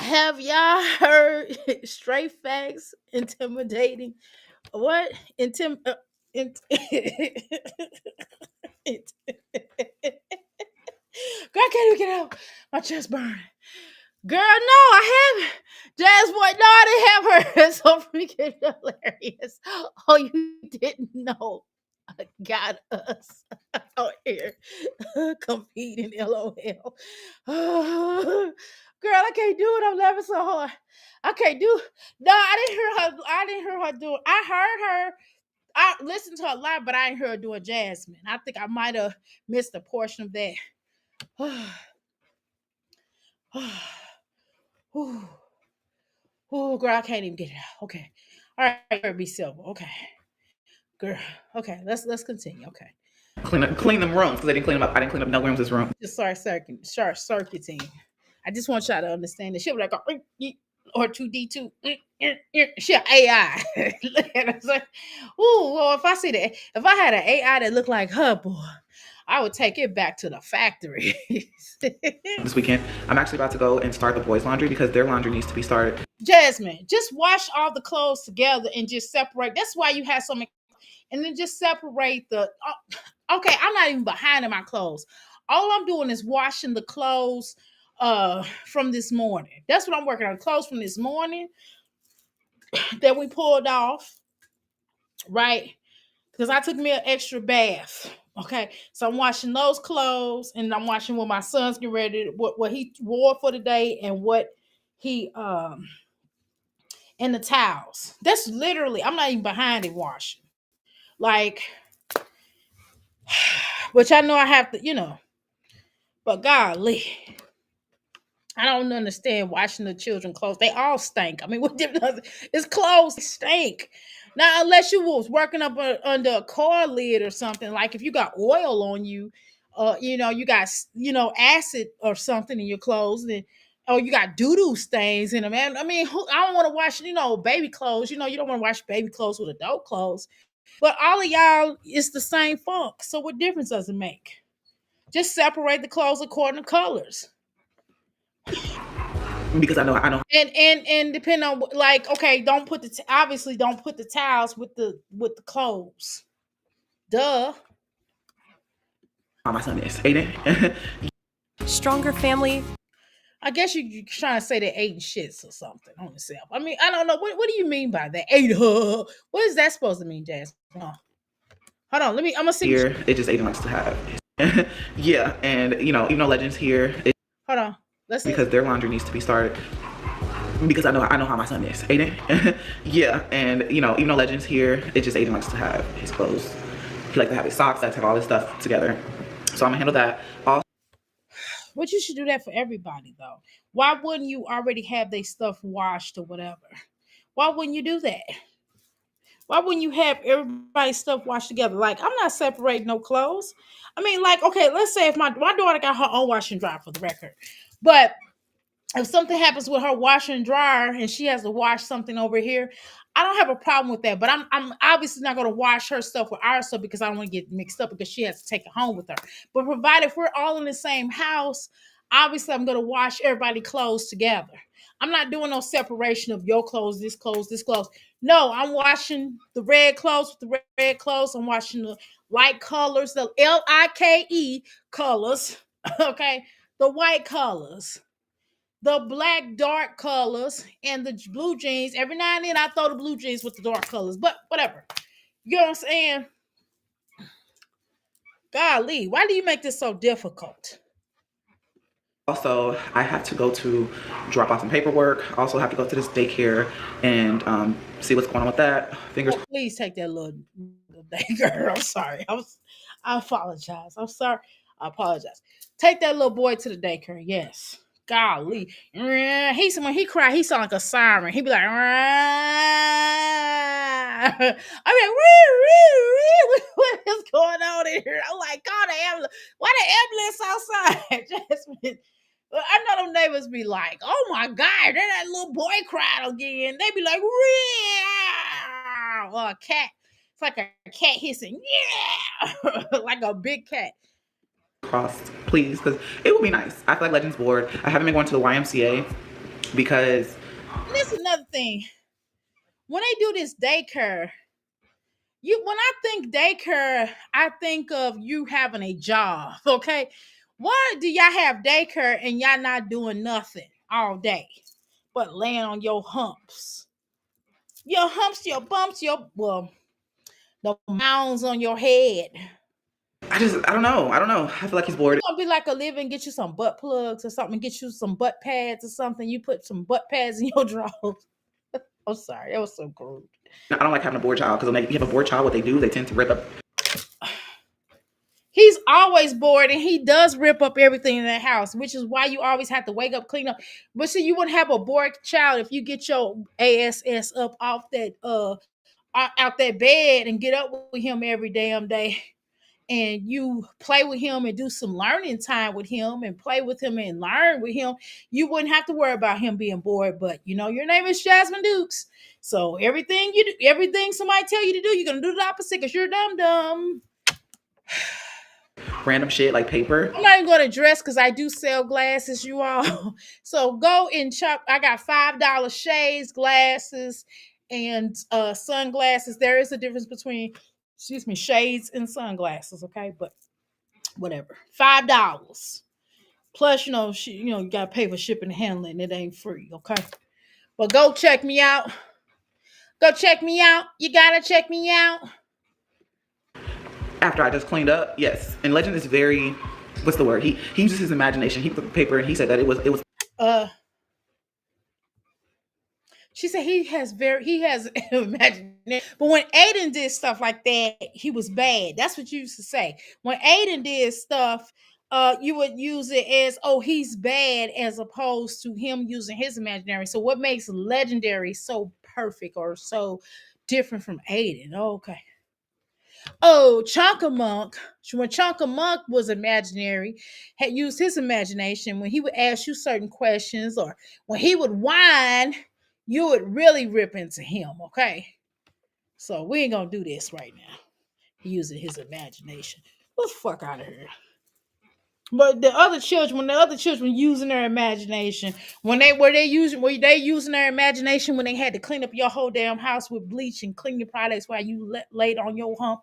Have y'all heard straight facts intimidating? What? Girl, I can't even get out. My chest burning. Girl, no, I haven't. Jazz boy, no, I didn't have her. It's so freaking hilarious. Oh, you didn't know. I got us out here competing, LOL. Girl, I can't do it. I'm laughing so hard. I can't do. No, I didn't hear her. I didn't hear her do it. I heard her. I listened to her live, but I didn't hear her do a Jasmine. I think I might have missed a portion of that. Oh, girl, I can't even get it out. Okay. All right, be silver. Okay. Girl. Okay, let's continue. Okay. Clean them rooms, because they didn't clean them up. I didn't clean up no rooms this room. Just short circuiting. I just want y'all to understand that shit was like or 2D2. She an AI. Look at her. Like, ooh, well, if I had an AI that looked like her, boy, I would take it back to the factory. This weekend, I'm actually about to go and start the boys' laundry because their laundry needs to be started. Jasmine, just wash all the clothes together and just separate. That's why you have so many. And then just separate the. Okay, I'm not even behind in my clothes. All I'm doing is washing the clothes from this morning. That's what I'm working on. Clothes from this morning that we pulled off, right? Because I took me an extra bath. Okay, so I'm washing those clothes, and I'm watching what my son's getting ready to, what he wore for the day, and what he and the towels. That's literally, I'm not even behind in washing. Like, which I know I have to, but golly, I don't understand washing the children clothes. They all stink. I mean, what difference? It's clothes they stink. Now, unless you was working up under a car lid or something, like if you got oil on you, you got acid or something in your clothes, then or you got doo doo stains in them. And I mean, I don't want to wash baby clothes. You don't want to wash baby clothes with adult clothes. But all of y'all, it's the same funk. So what difference does it make? Just separate the clothes according to colors. Because I know And depending on, like, okay, don't put obviously don't put the towels with the clothes. Duh. how my son is. Aiden. Stronger family. I guess you're trying to say they're eating shits or something on themselves. I mean, I don't know. What do you mean by that? Ate her. What is that supposed to mean, Jazz? Hold on. I'm gonna see. Here, it just Aiden likes to have. Yeah, and even though Legends here, Hold on. Let's see. because their laundry needs to be started. Because I know how my son is. Aiden. Yeah, and even though Legends here, it just Aiden likes to have his clothes. He likes to have his socks, likes to have all this stuff together. So I'm gonna handle that. Also, But you should do that for everybody, though. Why wouldn't you already have their stuff washed or whatever? Why wouldn't you do that? Why wouldn't you have everybody's stuff washed together? Like, I'm not separating no clothes. I mean, like, okay, let's say if my daughter got her own washer and dryer, for the record. But if something happens with her washer and dryer and she has to wash something over here, I don't have a problem with that. But I'm obviously not going to wash her stuff with our stuff because I don't want to get mixed up because she has to take it home with her. But provided if we're all in the same house, obviously I'm going to wash everybody's clothes together. I'm not doing no separation of your clothes, this clothes, this clothes. No, I'm washing the red clothes with the red clothes. I'm washing the light colors, the LIKE colors, okay, the white colors, the black dark colors, and the blue jeans. Every now and then I throw the blue jeans with the dark colors, but whatever. You know what I'm saying? Golly, why do you make this so difficult? Also, I have to go to drop off some paperwork. Also have to go to this daycare and see what's going on with that. Fingers. Oh, please take that little girl. I'm sorry. I apologize. I'm sorry. I apologize. Take that little boy to the daycare. Yes. Golly. When he cry, he sound like a siren. He be like, I mean, what is going on in here? I'm like, God, the ambulance. Why the ambulance outside? Jasmine. I know them neighbors be like, oh my God, there that little boy cried again. They be like, "Meow." Or a cat. It's like a cat hissing, yeah, like a big cat. Crossed, please, because it would be nice. I feel like Legends board. I haven't been going to the YMCA because. And this is another thing. When they do this daycare, when I think daycare, I think of you having a job. Okay, why do y'all have daycare and y'all not doing nothing all day, but laying on your humps? Your humps, your bumps, the mounds on your head. I don't know. I feel like he's bored. It's gonna be like a living, get you some butt plugs or something, get you some butt pads or something. You put some butt pads in your drawers. I'm sorry, that was so crude. I don't like having a bored child because when you have a bored child, what they do, they tend to rip up. He's always bored and he does rip up everything in that house, which is why you always have to wake up, clean up. But see, you wouldn't have a bored child if you get your ass up off that out that bed and get up with him every damn day. And you play with him and do some learning time with him and play with him and learn with him, you wouldn't have to worry about him being bored. But your name is Jasmine Dukes. So everything you do, everything somebody tell you to do, you're gonna do the opposite because you're dumb. Random shit like paper. I'm not even going to dress because I do sell glasses, you all. So go and shop. I got $5 shades, glasses, and sunglasses. There is a difference between, shades and sunglasses, okay? But whatever. $5. Plus, you gotta pay for shipping and handling. It ain't free, okay? But go check me out. Go check me out. You gotta check me out. After I just cleaned up, yes. And Legend is very, what's the word? He uses his imagination. He took the paper and he said that it was. Uh, she said he has imagination. But when Aiden did stuff like that, he was bad. That's what you used to say. When Aiden did stuff, you would use it as, oh, he's bad, as opposed to him using his imaginary. So what makes Legendary so perfect or so different from Aiden? Okay. Oh, Chonkamonk, when Chonkamonk was imaginary, had used his imagination when he would ask you certain questions, or when he would whine, you would really rip into him, okay? So we ain't gonna do this right now. He using his imagination. Let's fuck out of here. But when the other children using their imagination, were they using their imagination when they had to clean up your whole damn house with bleach and clean your products while you laid on your hump?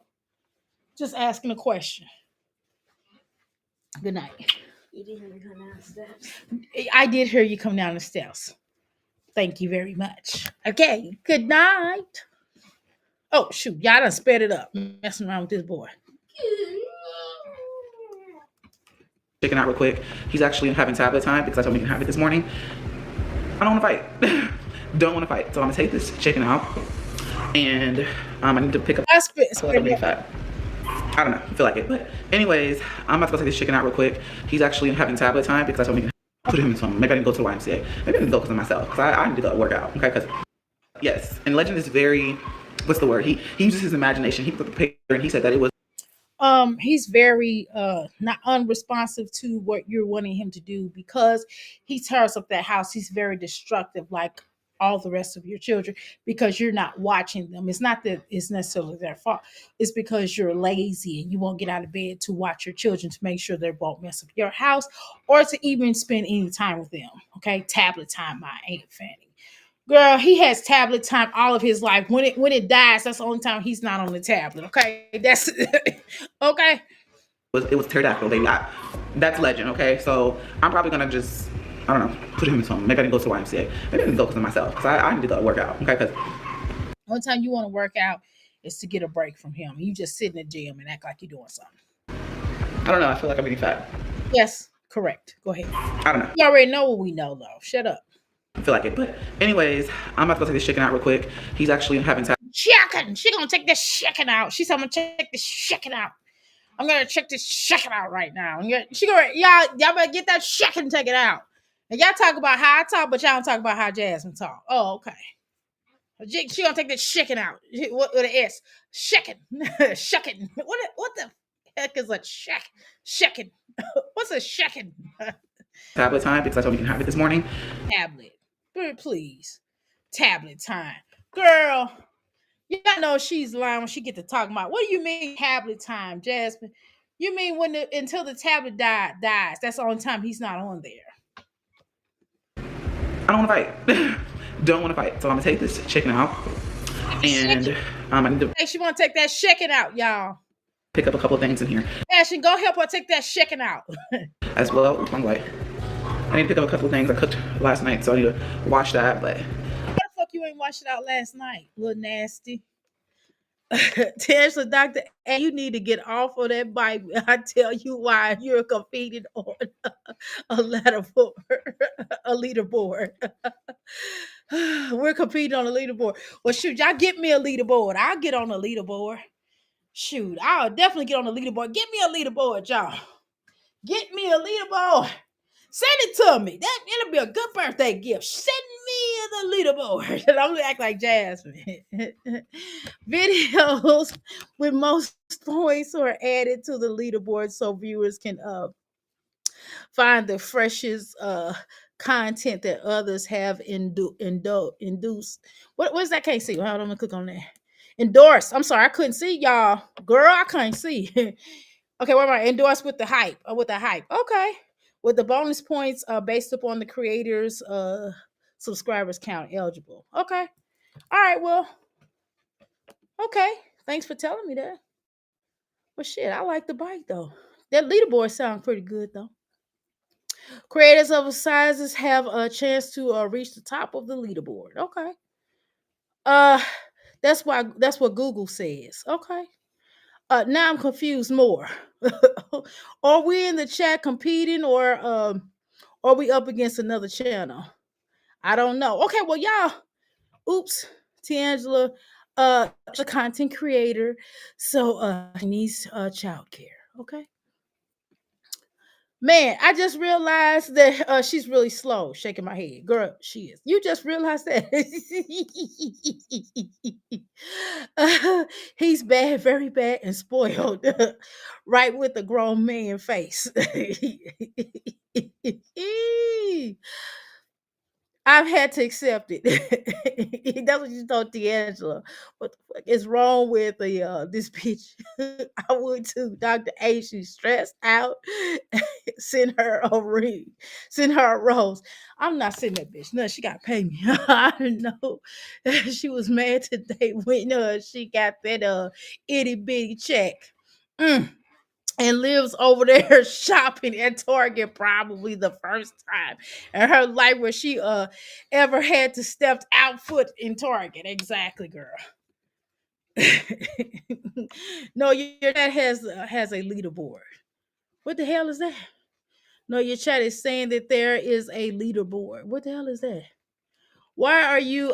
Just asking a question. Good night. You didn't hear me come down the steps. I did hear you come down the steps. Thank you very much. Okay, good night. Oh, shoot. Y'all done sped it up. Messing around with this boy. Chicken out real quick. He's actually having tablet time because I told him he can have it this morning. I don't want to fight. Don't want to fight. So I'm gonna take this chicken out, and I need to pick up. I spit. I feel like I'm really fat. I don't know. I feel like it. But anyways, I'm about to go take this chicken out real quick. He's actually having tablet time because I told him he can put him in something. Maybe I need to go to the YMCA. Maybe I need to go because of myself. Because I need to go work out. Okay. Because yes, and Legend is very. What's the word? He uses his imagination. He took the paper and he said that it was. He's very not unresponsive to what you're wanting him to do, because he tears up that house. He's very destructive, like all the rest of your children, because you're not watching them. It's not that it's necessarily their fault. It's because you're lazy and you won't get out of bed to watch your children, to make sure they won't mess up your house, or to even spend any time with them. Okay, tablet time, my Aunt Fanny. Girl, he has tablet time all of his life. When it dies, that's the only time he's not on the tablet. Okay, that's okay. It was pterodactyl, baby. That's Legend. Okay, so I'm probably gonna just, I don't know, put him in something. Maybe I can go to the YMCA. Maybe I can go because of myself. Because I need to go work out. Okay, because one time you want to work out is to get a break from him. You just sit in the gym and act like you're doing something. I don't know. I feel like I'm getting fat. Yes, correct. Go ahead. I don't know. You already know what we know, though. Shut up. I feel like it. But anyways, I'm about to go take this chicken out real quick. He's actually having time. Chicken. She gonna take this chicken out. She said, I'm gonna check this chicken out. I'm gonna check this chicken out right now. She gonna y'all better get that chicken and take it out. And y'all talk about how I talk, but y'all don't talk about how Jasmine talk. Oh, okay. She gonna take this chicken out. What with an S? Chicken. Chicken. What the heck is a chicken? What's a chicken? Tablet time because I told him he can have it this morning. Tablet. Please. Tablet time. Girl, y'all know she's lying when she get to talking about, what do you mean tablet time, Jasmine? You mean until the tablet dies. That's the only time he's not on there. I don't want to fight. Don't want to fight. So I'm gonna take this chicken out, and I need to. Hey, she want to take that chicken out, y'all. Pick up a couple of things in here. Ashton, go help her take that chicken out. As well. I'm like, I need to pick up a couple of things I cooked last night, so I need to wash that. But why the fuck you ain't washed it out last night, little nasty? Tesla, Dr. A, you need to get off of that bike. I tell you why. You're competing on a leaderboard. A leaderboard. We're competing on a leaderboard. Well, shoot, y'all get me a leaderboard. I'll get on a leaderboard. Shoot, I'll definitely get on a leaderboard. Get me a leaderboard, y'all. Get me a leaderboard. Send it to me. It'll be a good birthday gift. Send me the leaderboard. And I'm gonna act like Jasmine. Videos with most points are added to the leaderboard so viewers can find the freshest content that others have induced. What's that? Can't see. Hold on, I'm gonna click on that. Endorsed. I'm sorry, I couldn't see y'all. Girl, I couldn't see. Okay, what am I? Endorsed with the hype. With the hype. Okay. With the bonus points based upon the creator's subscribers count eligible. Okay. All right, well. Okay. Thanks for telling me that. Well, shit, I like the bike though. That leaderboard sounds pretty good though. Creators of sizes have a chance to reach the top of the leaderboard. Okay. Uh, that's what Google says. Okay. Now I'm confused more. Are we in the chat competing, or are we up against another channel? I don't know. Okay, well, y'all. Oops, Tangela, she's a content creator, so she needs childcare. Okay. Man, I just realized that she's really slow. Shaking my head, girl. She is. You just realized that. He's bad, very bad, and spoiled, right with a grown man face. I've had to accept it. That's what you told D'Angelo. What the fuck is wrong with the this bitch? I would too. Dr. A, she's stressed out. Send her a ring. Send her a rose. I'm not sending that bitch. No, she got to pay me. I know. She was mad today when she got that itty bitty check. Mm, and lives over there shopping at Target probably the first time in her life where she ever had to step out foot in Target. Exactly, girl. No, your chat has a leaderboard. What the hell is that? No, your chat is saying that there is a leaderboard. What the hell is that? Why are you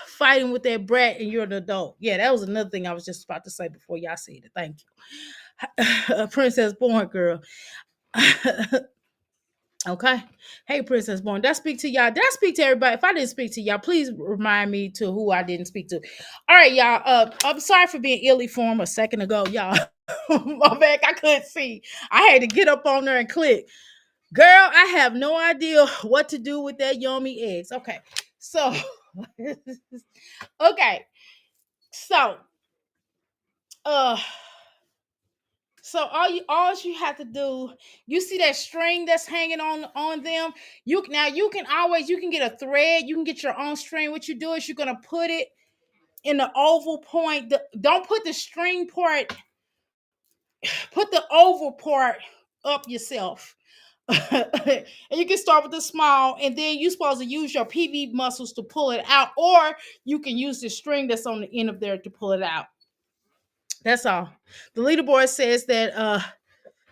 fighting with that brat and you're an adult? Yeah, that was another thing I was just about to say before y'all said it. Thank you. Princess Born girl. Okay. Hey, Princess Born. Did I speak to y'all? Did I speak to everybody? If I didn't speak to y'all, please remind me to who I didn't speak to. All right, y'all. I'm sorry for being illy formed a second ago, y'all. My back, I couldn't see. I had to get up on there and click. Girl, I have no idea what to do with that yummy eggs. Okay. So, okay. So, uh, so all you have to do, you see that string that's hanging on them. You can always you can get a thread. You can get your own string. What you do is you're gonna put it in the oval point. Don't put the string part. Put the oval part up yourself. And you can start with the small, and then you're supposed to use your PV muscles to pull it out, or you can use the string that's on the end of there to pull it out. That's all. The leaderboard says that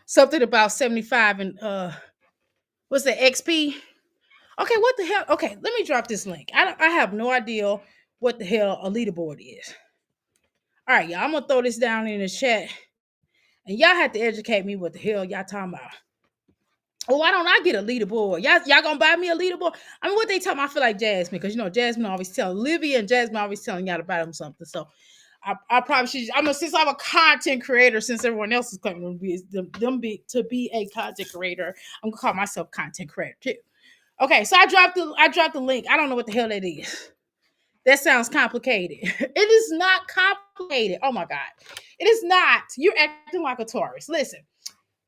something about 75 and what's the XP? Okay, what the hell? Okay, let me drop this link. I have no idea what the hell a leaderboard is. All right, y'all, I'm gonna throw this down in the chat, and y'all have to educate me what the hell y'all talking about. Oh, why don't I get a leaderboard? Y'all gonna buy me a leaderboard? I mean, what they tell me, I feel like Jasmine, because Jasmine always tell Livy and Jasmine always telling y'all to buy them something. So I probably should. Since I'm a content creator, since everyone else is claiming to be a content creator, I'm gonna call myself content creator too. Okay, so I dropped the link. I don't know what the hell that is. That sounds complicated. It is not complicated. Oh my god, it is not. You're acting like a tourist. Listen,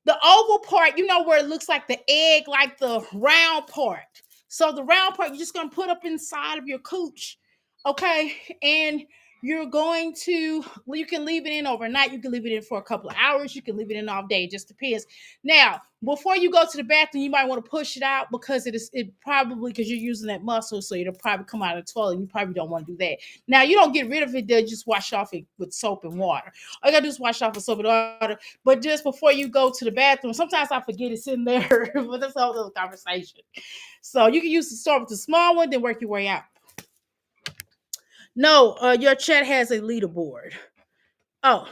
the oval part, where it looks like the egg, like the round part. So the round part, you're just gonna put up inside of your cooch, okay? And you're going to, well, you can leave it in overnight. You can leave it in for a couple of hours. You can leave it in all day. It just depends. Now, before you go to the bathroom, you might want to push it out because it probably, because you're using that muscle, so it'll probably come out of the toilet. You probably don't want to do that. Now, you don't get rid of it. They'll just wash off it with soap and water. All you gotta do is wash off with soap and water. But just before you go to the bathroom, sometimes I forget it's in there, but that's a whole other conversation. So you can start with the small one, then work your way out. No, your chat has a leaderboard. Oh,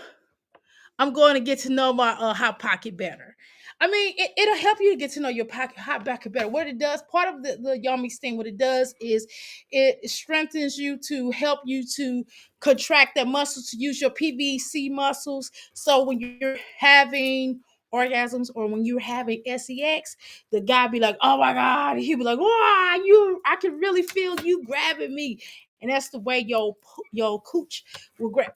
I'm going to get to know my hot pocket better. I mean, it'll help you to get to know your hot pocket better. What it does, part of the yummy thing, what it does is it strengthens you to help you to contract that muscle, to use your PVC muscles. So when you're having orgasms or when you're having sex, the guy be like, oh my God. He'll be like, wow, I can really feel you grabbing me. And that's the way your cooch will grab.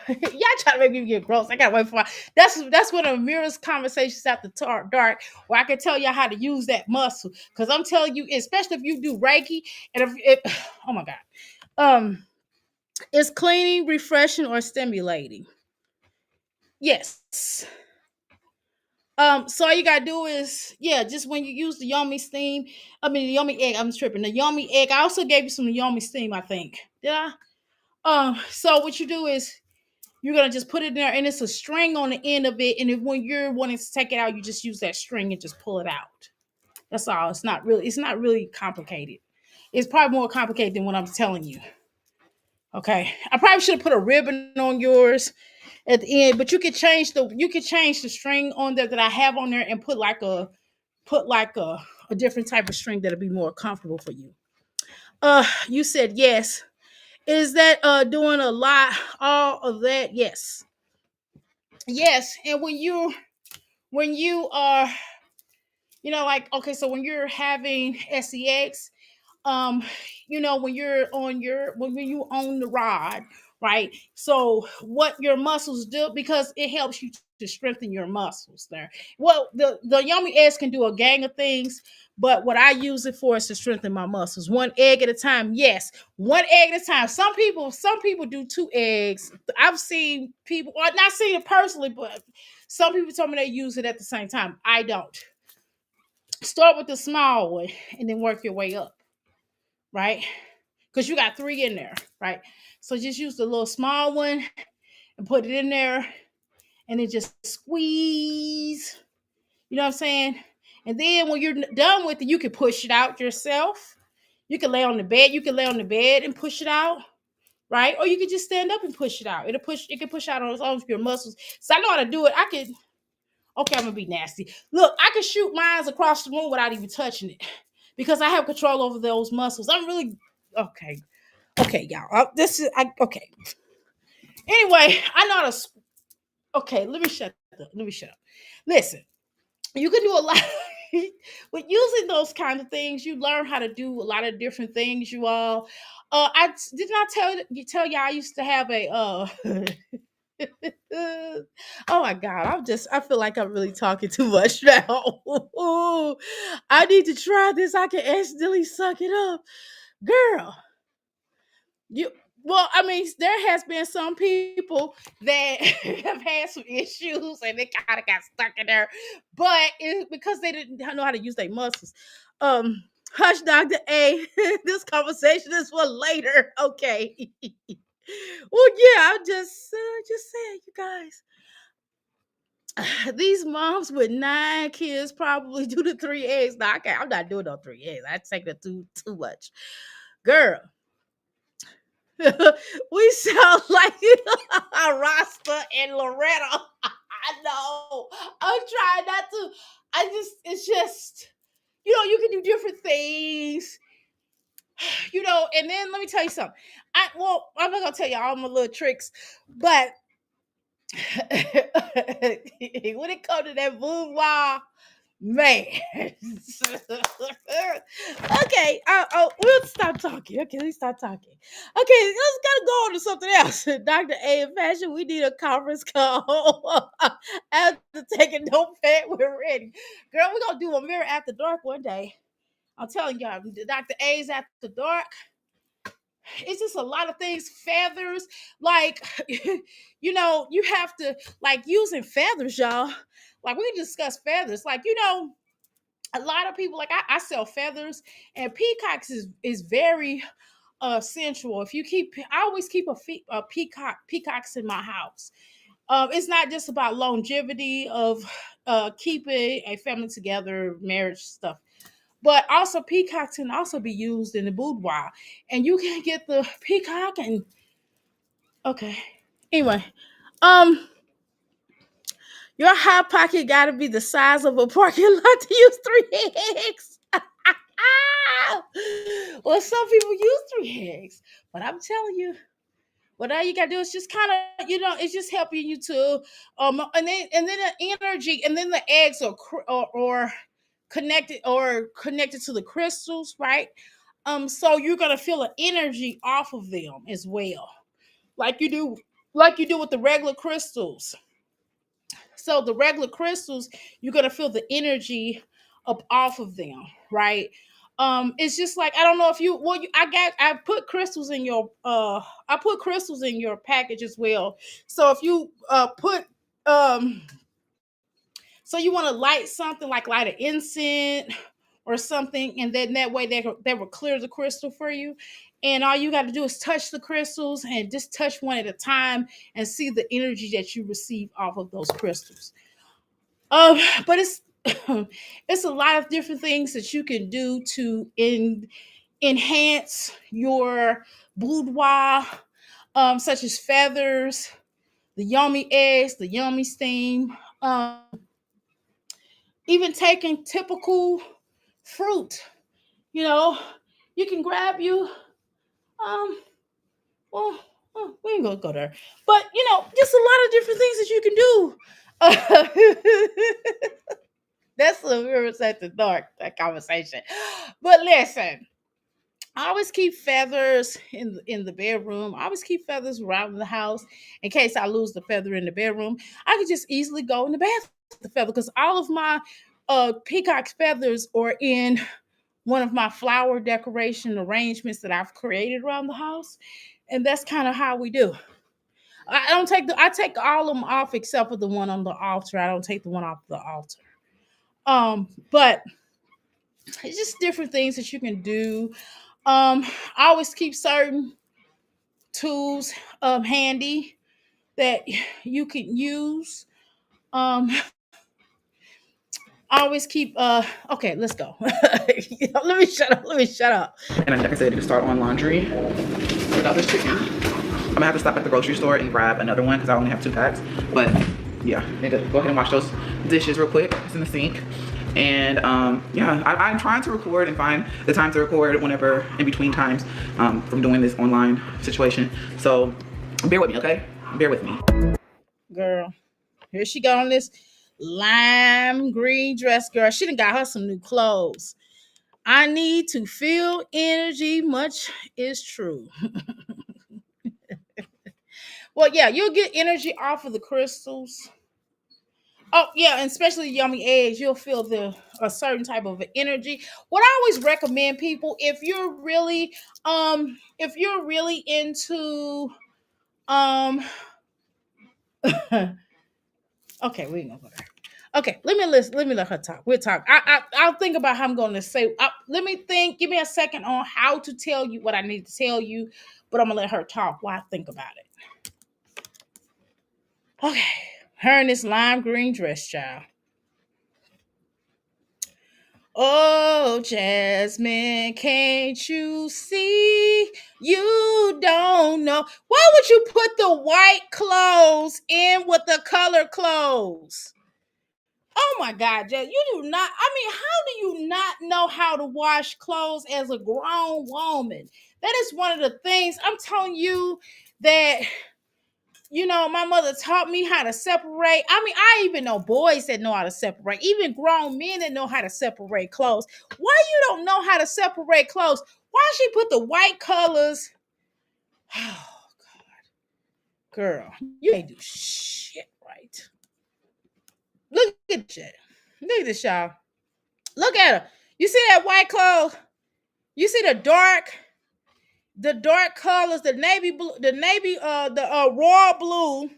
Y'all trying to make me get gross. I gotta wait for that's one of the mirrors conversations after dark where I can tell y'all how to use that muscle. Cause I'm telling you, especially if you do Reiki, and if oh my god. It's cleaning, refreshing, or stimulating. Yes. So all you gotta do is, yeah, just when you use the Yomi steam, I mean the Yomi egg, I'm tripping. The Yomi egg. I also gave you some Yomi steam, I think. Did I? So what you do is you're gonna just put it in there, and it's a string on the end of it. And if when you're wanting to take it out, you just use that string and just pull it out. That's all. It's not really complicated. It's probably more complicated than what I'm telling you. Okay. I probably should have put a ribbon on yours at the end, but you could change the string on there that I have on there and put like a different type of string that'll be more comfortable for you. You said yes. Is that doing a lot? All of that? Yes. Yes. And when you are, like, okay, so when you're having sex, um when you're on when you own the rod, right? So what your muscles do, because it helps you to strengthen your muscles there. Well, the yummy eggs can do a gang of things, but what I use it for is to strengthen my muscles, one egg at a time. Yes, one egg at a time. Some people do two eggs. I've seen people, well, not seen it personally, but some people told me they use it at the same time. I don't. Start with the small one and then work your way up, right? Because you got three in there, right? So just use the little small one and put it in there, and then just squeeze. You know what I'm saying? And then when you're done with it, you can push it out yourself. You can lay on the bed. You can lay on the bed and push it out, right? Or you can just stand up and push it out. It can push out on its own your muscles. So I know how to do it. I can. Okay, I'm gonna be nasty. Look, I can shoot mines across the room without even touching it because I have control over those muscles. I'm really okay. Okay, y'all. Okay. Anyway, I know how to. Okay, let me shut up. Let me shut up. Listen, you can do a lot with using those kind of things. You learn how to do a lot of different things. You all, I did not tell y'all I used to have a. Oh my god, I feel like I'm really talking too much now. I need to try this. I can accidentally suck it up, girl. You well, I mean, there has been some people that have had some issues and they kind of got stuck in there, but it's because they didn't know how to use their muscles. Hush, Dr. A. This conversation is for later. Okay. Well, yeah, I'm just saying, you guys. These moms with 9 kids probably do the 3 eggs. Now, I'm not doing no 3 eggs. I take it too much, girl. We sound like Rasta and Loretta. I know. I'm trying not to. It's just, you can do different things, and then let me tell you something. I'm not gonna tell you all my little tricks, but when it comes to that boudoir, man. Okay, we'll stop talking. Okay, let's stop talking. Okay, let's gotta go on to something else. Dr. A in fashion, we need a conference call. After taking no fat, we're ready. Girl, we're gonna do a mirror after dark one day. I'm telling y'all, Dr. A's after dark. It's just a lot of things. Feathers, like, you have to, like, using feathers, y'all. Like, we discuss feathers. Like, a lot of people, like, I sell feathers, and peacocks is very sensual. I always keep a peacocks in my house. It's not just about longevity of keeping a family together, marriage stuff, but also peacocks can also be used in the boudoir, and you can get the peacock and okay. Anyway, um, your hot pocket got to be the size of a parking lot to use 3 eggs. Well, some people use 3 eggs, but I'm telling you, what all you gotta do is just kind of, it's just helping you to, and then the energy, and then the eggs are or connected to the crystals, right? So you're gonna feel an energy off of them as well, like you do, with the regular crystals. So the regular crystals, you're gonna feel the energy up off of them, right? It's just like, I don't know if you well you, I put crystals in your package as well. So if you So you want to light something like light an incense or something, and then that way they will clear the crystal for you. And all you got to do is touch the crystals and just touch one at a time and see the energy that you receive off of those crystals. But it's it's a lot of different things that you can do to enhance your boudoir, such as feathers, the yummy eggs, the yummy steam, even taking typical fruit. You know, you can grab you, um, well, we ain't gonna go there, but just a lot of different things that you can do. That's a very such a dark that conversation. But listen, I always keep feathers in the bedroom. I always keep feathers around the house in case I lose the feather in the bedroom. I could just easily go in the bathroom with the feather because all of my peacock feathers are in one of my flower decoration arrangements that I've created around the house, and that's kind of how we do. I take all of them off except for the one on the altar. I don't take the one off the altar. But it's just different things that you can do. I always keep certain tools handy that you can use. I always keep okay, let's go. Let me shut up. And like I said, to start on laundry without this chicken. I'm gonna have to stop at the grocery store and grab another one because I only have 2 packs. But yeah, need to go ahead and wash those dishes real quick. It's in the sink. And yeah, I'm trying to record and find the time to record whenever in between times from doing this online situation. So bear with me, okay? Bear with me. Girl, here she got on this lime green dress, girl. She done got her some new clothes. I need to feel energy, much is true. Well, yeah, you'll get energy off of the crystals. Oh, yeah, and especially yummy eggs, you'll feel a certain type of energy. What I always recommend people, if you're really into okay, we ain't gonna go there. Okay, let me let her talk. We'll talk. I'll think about how I'm going to say. Let me think. Give me a second on how to tell you what I need to tell you, but I'm gonna let her talk while I think about it. Okay, her in this lime green dress, child. Oh, Jasmine, can't you see? You don't know. Why would you put the white clothes in with the color clothes? Oh my God, Jess, you do not. I mean, how do you not know how to wash clothes as a grown woman? That is one of the things I'm telling you that, my mother taught me how to separate. I mean, I even know boys that know how to separate, even grown men that know how to separate clothes. Why you don't know how to separate clothes? Why she put the white colors? Oh, God. Girl, you ain't do shit right. Look at that. Look at this, y'all. Look at her. You see that white clothes? You see the dark colors, the navy blue, the royal blue.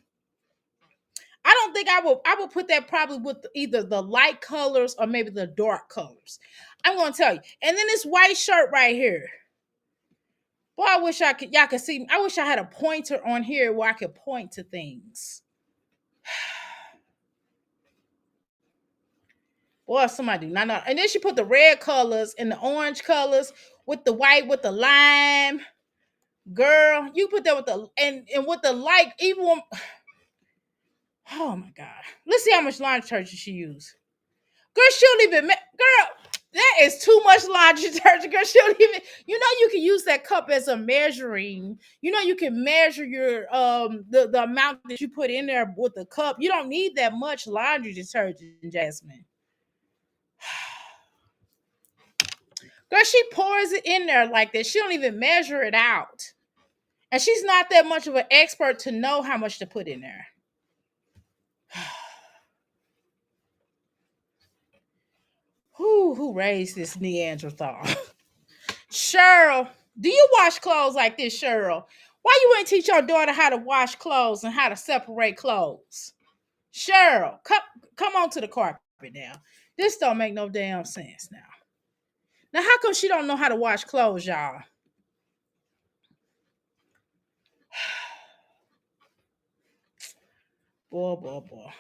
I don't think I would put that probably with either the light colors or maybe the dark colors. I'm gonna tell you. And then this white shirt right here. Boy, I wish y'all could see me. I wish I had a pointer on here where I could point to things. Boy, somebody do not know. And then she put the red colors and the orange colors with the white, with the lime. Girl, you put that with the and with the light, even when, oh my God. Let's see how much laundry detergent she used. Girl, she don't even girl, that is too much laundry detergent. Girl, she don't even, you can use that cup as a measuring. You can measure your the amount that you put in there with the cup. You don't need that much laundry detergent, Jasmine. Girl, she pours it in there like this. She don't even measure it out. And she's not that much of an expert to know how much to put in there. Who raised this Neanderthal? Cheryl, do you wash clothes like this, Cheryl? Why you ain't teach your daughter how to wash clothes and how to separate clothes? Cheryl, come on to the carpet. it now. This don't make no damn sense now. Now, how come she don't know how to wash clothes, y'all? Boy, boy, boy.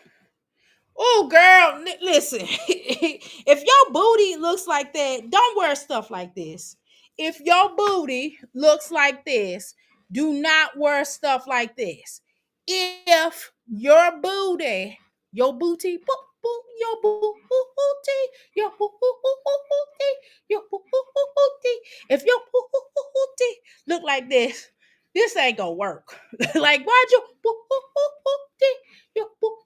Oh, girl, listen. If your booty looks like that, don't wear stuff like this. If your booty looks like this, do not wear stuff like this. If your booty, your booty, your booty, your booty, if your booty look like this ain't gonna work. Like, why'd you booty, your booty?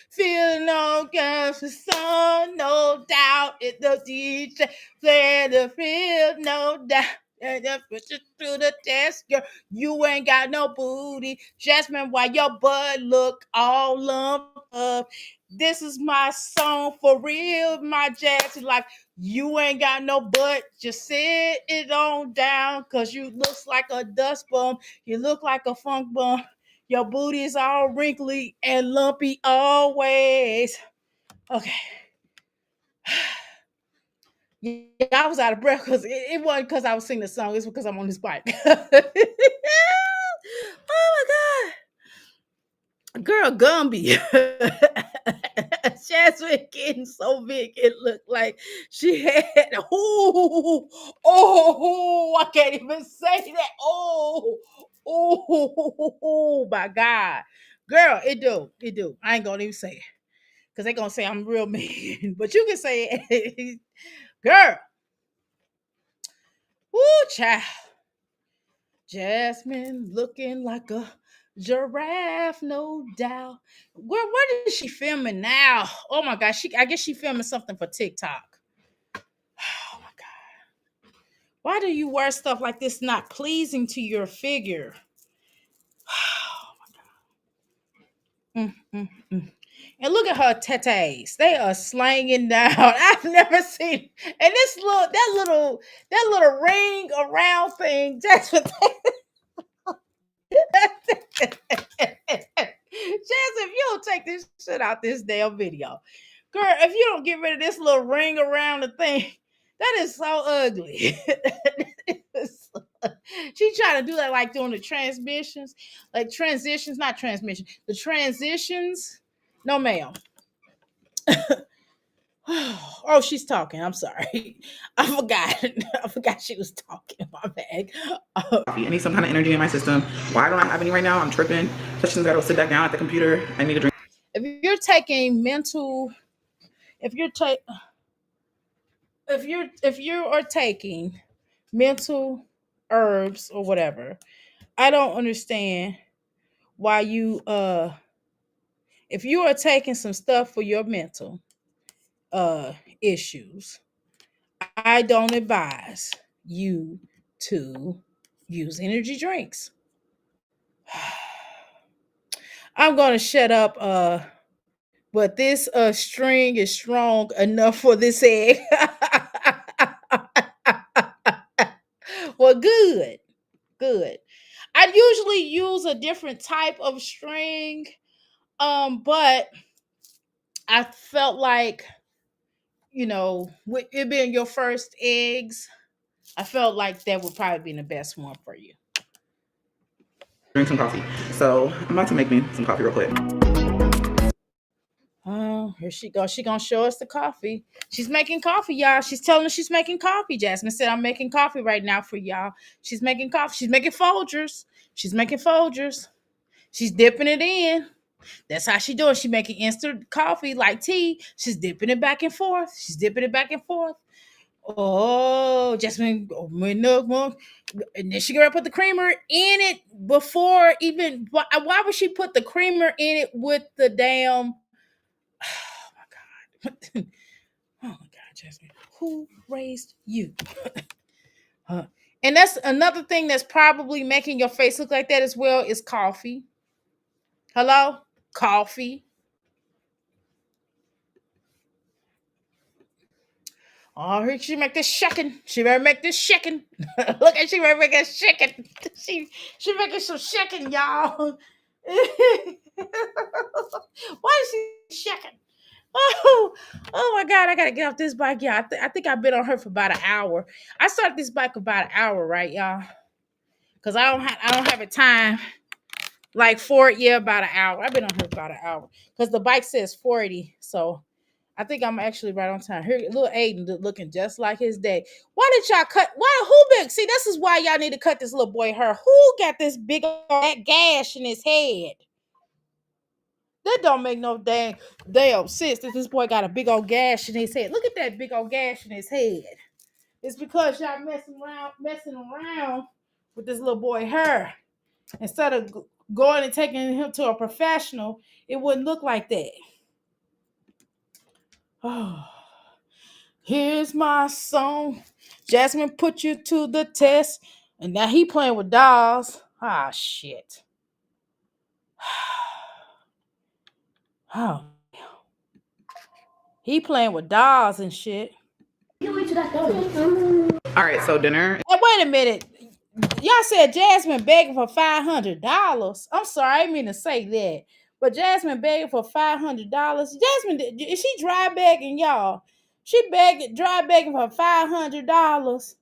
Feel no gas for sun, no doubt. It the DJ play the field, no doubt. And just put you through the test, girl. You ain't got no booty. Jasmine, why your butt look all lumped up? This is my song for real, my jazzy. Like, you ain't got no butt. Just sit it on down, cause you looks like a dust bum. You look like a funk bum. Your booty is all wrinkly and lumpy always. Okay. Yeah, I was out of breath because it wasn't because I was singing the song. It's because I'm on this bike. Oh my God. Girl, Gumby. Jasmine getting so big, it looked like she had, I can't even say that. Oh, my God. Girl, it do. I ain't gonna even say it because they gonna say I'm real mean, but you can say it. Girl, woo, child. Jasmine looking like a giraffe, no doubt. What is she filming now? Oh my gosh, I guess she filming something for TikTok. Oh my God. Why do you wear stuff like this not pleasing to your figure? Mm, mm, mm. And look at her tetes. They are slanging down. I've never seen. And that little ring around thing. That's what Jazz, if you don't take this shit out this damn video, girl, if you don't get rid of this little ring around the thing, that is so ugly. She trying to do that like doing the transmissions, like transitions, not transmission, the transitions. No, ma'am. Oh, she's talking. I'm sorry. I forgot. I forgot she was talking. My bad. I need some kind of energy in my system. Why don't I have any right now? I'm tripping. Especially since I gotta sit back down at the computer. I need to drink. If you're taking mental, if you're taking, if you are taking mental herbs or whatever, I don't understand why you if you are taking some stuff for your mental issues, I don't advise you to use energy drinks. I'm gonna shut up but this string is strong enough for this egg. Well, good. I usually use a different type of string, but I felt like, with it being your first eggs, I felt like that would probably be the best one for you. Drink some coffee. So I'm about to make me some coffee real quick. Oh, here she goes. She gonna show us the coffee. She's making coffee, y'all. She's telling us she's making coffee. Jasmine said, I'm making coffee right now for y'all. She's making coffee. She's making Folgers. She's making Folgers. She's dipping it in. That's how she doing. She making instant coffee like tea. She's dipping it back and forth. She's dipping it back and forth. Oh, Jasmine, and then she gonna put the creamer in it before even. Why would she put the creamer in it with the damn? Oh my God! Oh my God, Jasmine, who raised you? And that's another thing that's probably making your face look like that as well is coffee. Hello, coffee. Oh, she make this shaking. She better make this shaking. Look at she better make this shaking. She making some shaking, y'all. Why is she shaking? Oh my God! I gotta get off this bike, y'all. I think I've been on her for about an hour. I started this bike about an hour, right, y'all? Cause I don't have a time like for it. Yeah, about an hour. I've been on her about an hour because the bike says 40, so I think I'm actually right on time. Here, little Aiden looking just like his dad. Why did y'all cut? Why who big? See, this is why y'all need to cut this little boy hair. Who got this big old gash in his head? That don't make no damn sense that this boy got a big old gash in his head. Look at that big old gash in his head. It's because y'all messing around with this little boy hair. Instead of going and taking him to a professional, it wouldn't look like that. Oh, here's my song. Jasmine put you to the test. And now he playing with dolls. Ah, shit. Oh, he playing with dolls and shit. All right, so dinner. Hey, wait a minute. Y'all said Jasmine begging for $500. I'm sorry, I didn't mean to say that. But Jasmine begging for $500. Jasmine, is she dry begging, y'all? She dry begging for $500.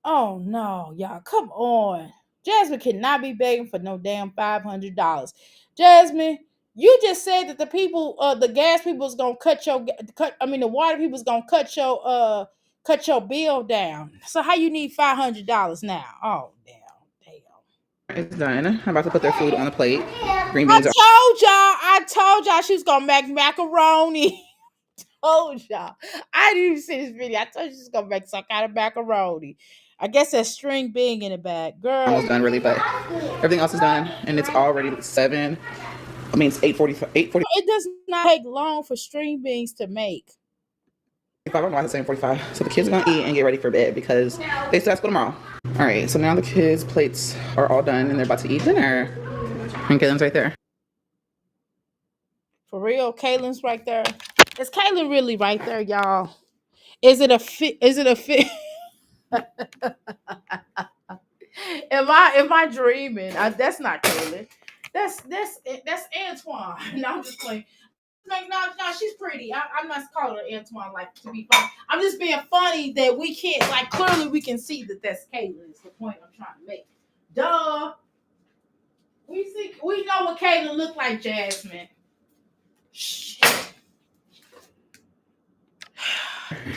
Oh no, y'all, come on. Jasmine cannot be begging for no damn $500. Jasmine, you just said that the people, the gas people is gonna the water people is gonna cut your bill down. So how you need $500 now? Oh damn. It's done. I'm about to put their food on the plate. Green I beans are. told y'all she was gonna make macaroni. Told y'all. I didn't even see this video. I told you she's gonna make some kind of macaroni. I guess that string being in the bag. Girl. Almost done, really, but everything else is done, and it's already 7. I mean, it's 8:45. 8:45. It does not take long for string beans to make. I don't know why it's 7:45. So the kids are gonna eat and get ready for bed because they still have school tomorrow. All right, so now the kids' plates are all done and they're about to eat dinner. And Caitlin's right there. For real, Caitlin's right there. Is Caitlin really right there, y'all? Is it a fit? Is it a fit? Am I dreaming? That's not Caitlin. That's Antoine. No, I'm just playing. Like, no, she's pretty. I'm not calling her Antoine like to be funny. I'm just being funny that we can't, like, clearly we can see that that's Caitlin. Is the point I'm trying to make. Duh. We know what Caitlin looked like, Jasmine. Shit.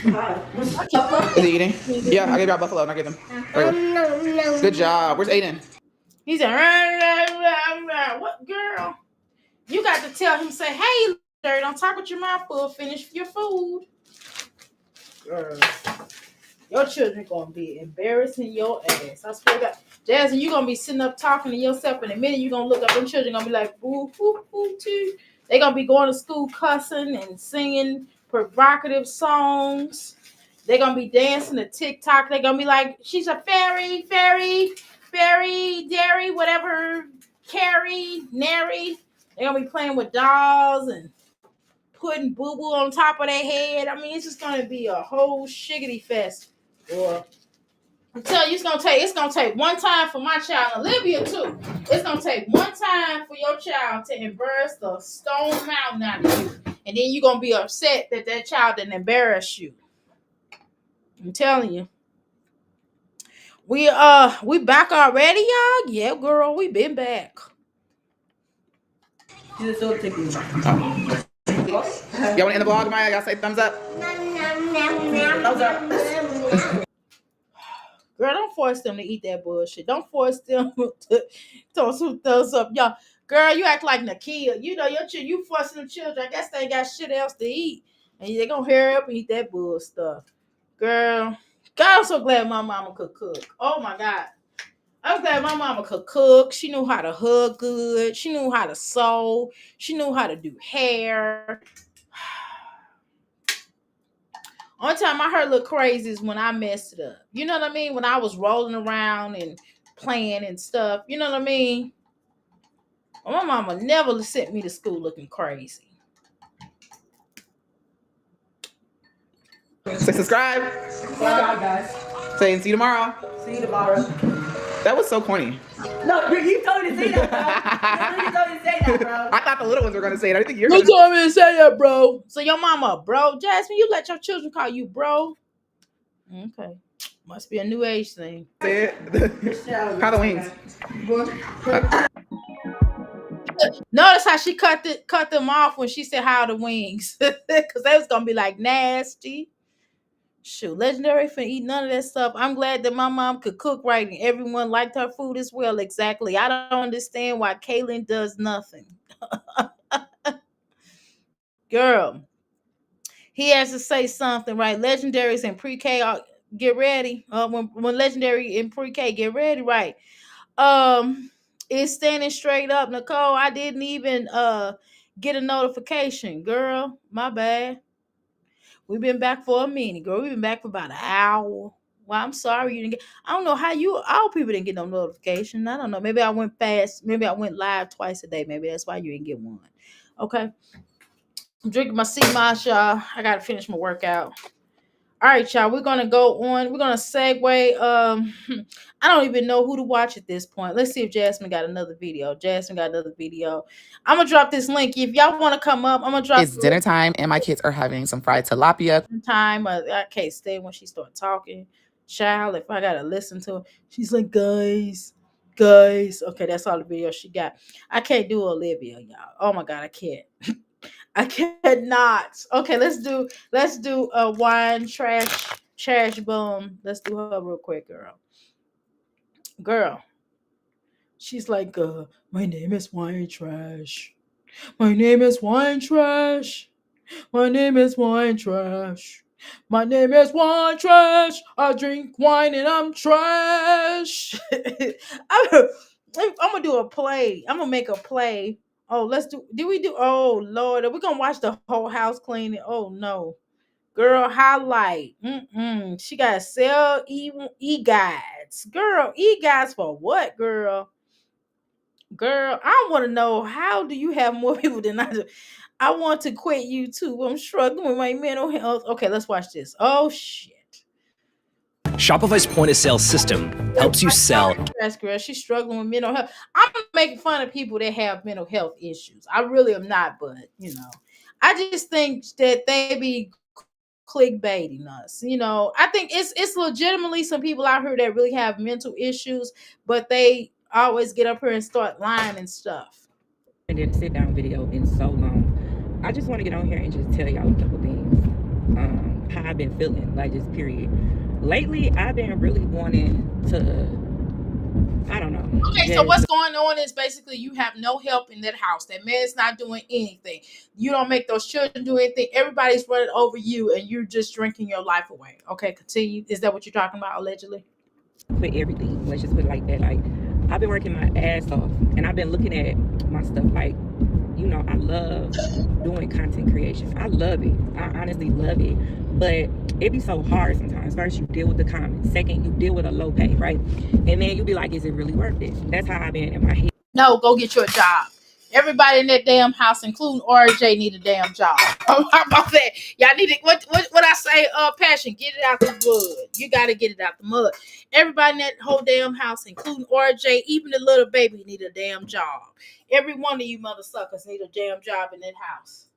Is he eating? Yeah, I gave y'all buffalo and I gave them. No. Good job. Where's Aiden? He's a what girl? You got to tell him, say, hey, dirt, don't talk with your mouth full, finish your food. Girl. Your children gonna be embarrassing your ass. I swear to God. Jazzy, you gonna be sitting up talking to yourself in a minute. You gonna look up, them children gonna be like, boo, boo, boo, too. They gonna be going to school cussing and singing provocative songs. They gonna be dancing to TikTok. They gonna be like, she's a fairy, dairy, whatever, carry, nary. They gonna be playing with dolls and putting boo-boo on top of their head. I mean, it's just gonna be a whole shiggity fest. Boy, I'm telling you, it's gonna take one time for my child, Olivia too. It's gonna take one time for your child to embarrass the stone mountain out of you, and then you're gonna be upset that child didn't embarrass you. I'm telling you. We back already, y'all? Yeah, girl, we been back. Y'all want to end the vlog, Maya? Y'all say thumbs up. Thumbs up. Girl, don't force them to eat that bullshit. Don't force them to throw some thumbs up, y'all. Girl, you act like Nakia. You know you forcing them children. I guess they ain't got shit else to eat, and they gonna hurry up and eat that bull stuff. Girl, God, I'm so glad my mama could cook. Oh my God. I'm glad my mama could cook. She knew how to hug good. She knew how to sew. She knew how to do hair. One time I heard look crazy is when I messed it up. You know what I mean? When I was rolling around and playing and stuff. You know what I mean? My mama never sent me to school looking crazy. Say subscribe. Bye, guys. Say and see you tomorrow. See you tomorrow. That was so corny. No, you told me to say that, bro. You told me to say that, bro. I thought the little ones were gonna say it. I think you're You gonna told me to say that, bro. So your mama, bro. Jasmine, you let your children call you bro? Okay. Must be a new age thing. say it. How the wings? Notice how she cut them off when she said how the wings. Because they was gonna be like nasty. Shoot, legendary for eat none of that stuff. I'm glad that my mom could cook right and everyone liked her food as well. Exactly. I don't understand why Kaylin does nothing. Girl, he has to say something, right? Legendaries in pre-K get ready. When legendary in pre-K, get ready, right? It's standing straight up. Nicole, I didn't even get a notification. Girl, my bad. We've been back for a minute, girl. We've been back for about an hour. Well, I'm sorry you didn't get. I don't know how all people didn't get no notification. I don't know. Maybe I went fast. Maybe I went live twice a day. Maybe that's why you didn't get one. Okay. I'm drinking my sea moss, y'all. I gotta finish my workout. All right, y'all. We're gonna go on. We're gonna segue. I don't even know who to watch at this point. Let's see if Jasmine got another video. Jasmine got another video. I'm gonna drop this link. If y'all want to come up, I'm gonna drop. It's dinner time, and my kids are having some fried tilapia. Time. I can't stay when she start talking. Child, if I gotta listen to her, she's like, guys. Okay, that's all the video she got. I can't do Olivia, y'all. Oh my god, I can't. I cannot. Okay, let's do a wine trash boom. Let's do her real quick, girl. She's like, my name is wine trash. My name is wine trash. My name is wine trash. My name is wine trash. I drink wine and I'm trash. I'm gonna do a play. I'm gonna make a play. Oh, let's do. Did we do? Oh Lord, are we gonna watch the whole house cleaning? Oh no, girl, highlight. She got to sell e-guides. Girl, e-guides for what, girl? Girl, I want to know, how do you have more people than I do? I want to quit YouTube. I'm struggling with my mental health. Okay, let's watch this. Oh shit. Shopify's point of sale system helps you sell. That's girl. She's struggling with mental health. I'm making fun of people that have mental health issues. I really am not, but I just think that they be clickbaiting us. I think it's legitimately some people out here that really have mental issues, but they always get up here and start lying and stuff. And did a sit down video in so long. I just want to get on here and just tell y'all a couple things. How I've been feeling, like, just period. Lately, I've been really wanting to, I don't know. Okay, so what's going on is basically you have no help in that house. That man's not doing anything. You don't make those children do anything. Everybody's running over you, and you're just drinking your life away. Okay, continue. Is that what you're talking about, allegedly? For everything, let's just put it like that. Like, I've been working my ass off, and I've been looking at my stuff. Like, I love doing content creation. I love it. I honestly love it. But it be so hard sometimes. First, you deal with the comments. Second, you deal with a low pay, right? And then you be like, is it really worth it? That's how I've been in my head. No, go get your job. Everybody in that damn house, including RJ, need a damn job. Oh, how about that? Y'all need it. What I say? Passion, get it out the mud. You got to get it out the mud. Everybody in that whole damn house, including RJ, even the little baby, need a damn job. Every one of you mother suckers need a damn job in that house.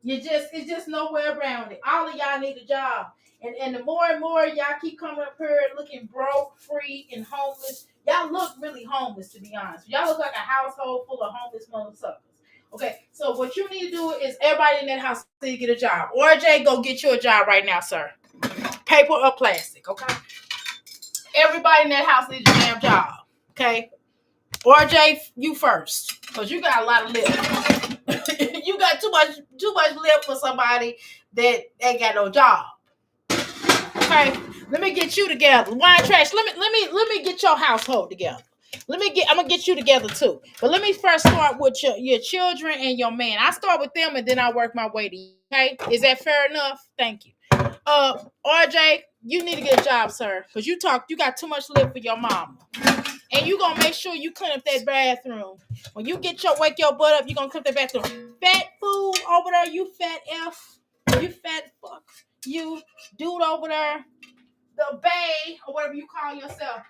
It's just nowhere around it. All of y'all need a job. And the more and more y'all keep coming up here looking broke, free, and homeless, y'all look really homeless, to be honest. Y'all look like a household full of homeless motherfuckers. Okay, so what you need to do is everybody in that house need to get a job. RJ, go get you a job right now, sir. Paper or plastic, okay? Everybody in that house needs a damn job, okay? RJ, you first, because you got a lot of lip. You got too much lip for somebody that ain't got no job. Okay, let me get you together. Wine trash. Let me get your household together. I'm gonna get you together too. But let me first start with your children and your man. I start with them and then I work my way to you. Okay, is that fair enough? Thank you. RJ, you need to get a job, sir, because you got too much lip for your mama. And you gonna make sure you clean up that bathroom. When you wake your butt up, you gonna clean up that bathroom. Fat fool over there, you fat F. You fat fuck. You dude over there, the bae, or whatever you call yourself.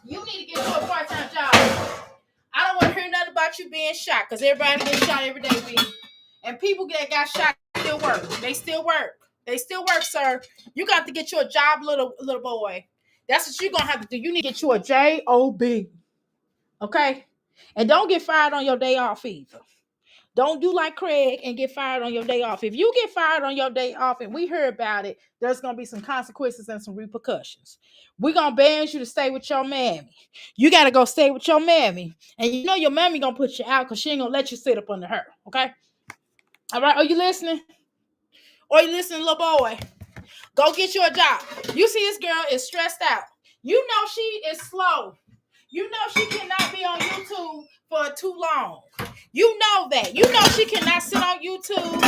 You need to get you a part-time job. I don't want to hear nothing about you being shot, because everybody gets shot every day, B. And people that got shot still work. They still work. They still work, sir. You got to get you a job, little boy. That's what you're going to have to do. You need to get you a job. Okay? And don't get fired on your day off either. Don't do like Craig and get fired on your day off. If you get fired on your day off and we hear about it, there's going to be some consequences and some repercussions. We're going to ban you to stay with your mammy. You got to go stay with your mammy. And you know your mammy going to put you out because she ain't going to let you sit up under her. Okay? All right? Are you listening? Are you listening, little boy? Go get you a job. You see this girl is stressed out. You know she is slow. You know she cannot be on YouTube for too long. You know that. You know she cannot sit on YouTube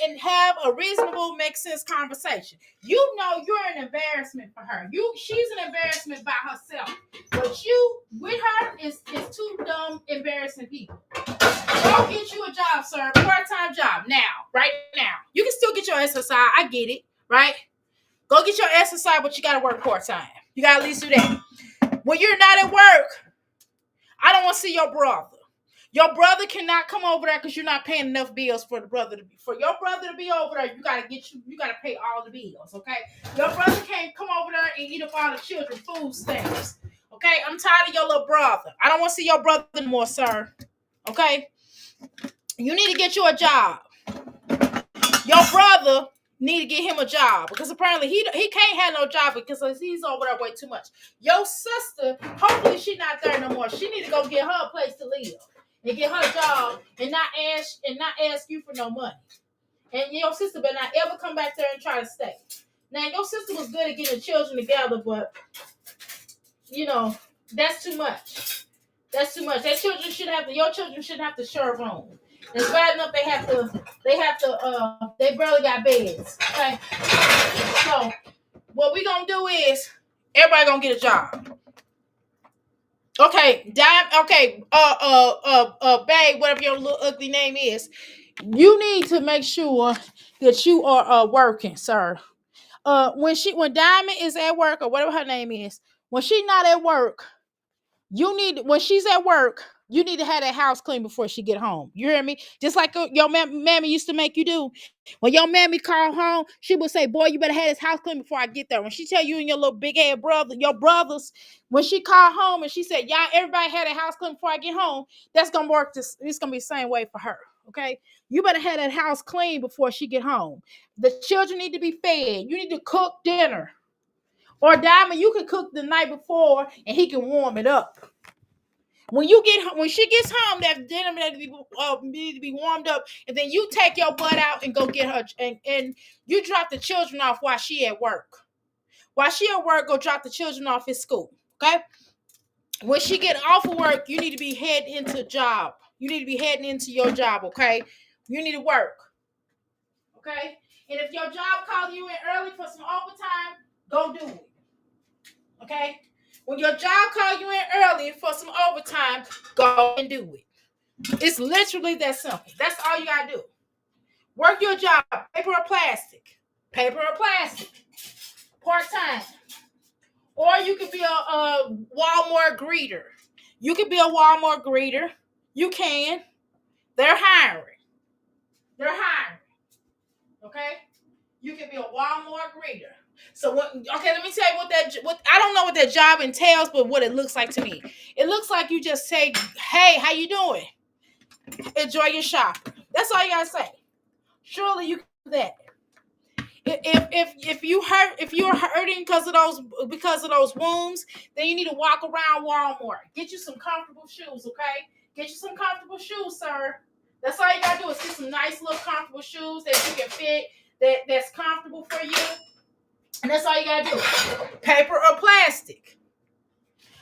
and have a reasonable, make sense conversation. You know you're an embarrassment for her. She's an embarrassment by herself. But you with her is two dumb, embarrassing people. Go get you a job, sir. Part-time job. Now. Right now. You can still get your SSI. I get it. Right? Go get your SSI, but you got to work part-time. You got to at least do that. When you're not at work, I don't want to see your brother. Your brother cannot come over there because you're not paying enough bills for your brother to be over there. You gotta pay all the bills, okay? Your brother can't come over there and eat up all the children food stamps. Okay, I'm tired of your little brother. I don't want to see your brother anymore, sir. Okay? You need to get you a job. Your brother need to get him a job because apparently he can't have no job because he's over there way too much. Your sister, hopefully she not there no more. She need to go get her a place to live and get her a job and not ask you for no money. And your sister better not ever come back there and try to stay. Now your sister was good at getting the children together, but you know that's too much. That's too much. Your children shouldn't have to share a room. It's bad enough they barely got beds. Okay. So what we gonna do is everybody gonna get a job. Okay, babe, whatever your little ugly name is, you need to make sure that you are working, sir. When Diamond is at work or whatever her name is, when she's not at work, when she's at work, you need to have that house clean before she get home. You hear me? Just like your mammy used to make you do. When your mammy called home, she would say, boy, you better have this house clean before I get there. When she tell you and your little big head brother, your brothers, when she called home and she said, y'all, everybody had a house clean before I get home, that's going to work. It's going to be the same way for her. Okay? You better have that house clean before she get home. The children need to be fed. You need to cook dinner. Or Diamond, you can cook the night before and he can warm it up. When she gets home, that dinner need to be warmed up, and then you take your butt out and go get her, and you drop the children off while she at work. While she at work, go drop the children off at school. Okay. When she get off of work, you need to be heading into a job. You need to be heading into your job. Okay. You need to work. Okay. And if your job calls you in early for some overtime, go do it. Okay. When your job calls you in early for some overtime, go and do it. It's literally that simple. That's all you gotta do. Work your job, paper or plastic. Paper or plastic. Part-time. Or you could be a Walmart greeter. You could be a Walmart greeter. You can. They're hiring. Okay? You can be a Walmart greeter. So let me tell you what I don't know what that job entails, but what it looks like to me. It looks like you just say, hey, how you doing? Enjoy your shopping. That's all you gotta say. Surely you can do that. If you're hurting because of those wounds, then you need to walk around Walmart. Get you some comfortable shoes, okay? Get you some comfortable shoes, sir. That's all you gotta do is get some nice little comfortable shoes that you can fit, that's comfortable for you. And that's all you gotta do. Paper or plastic.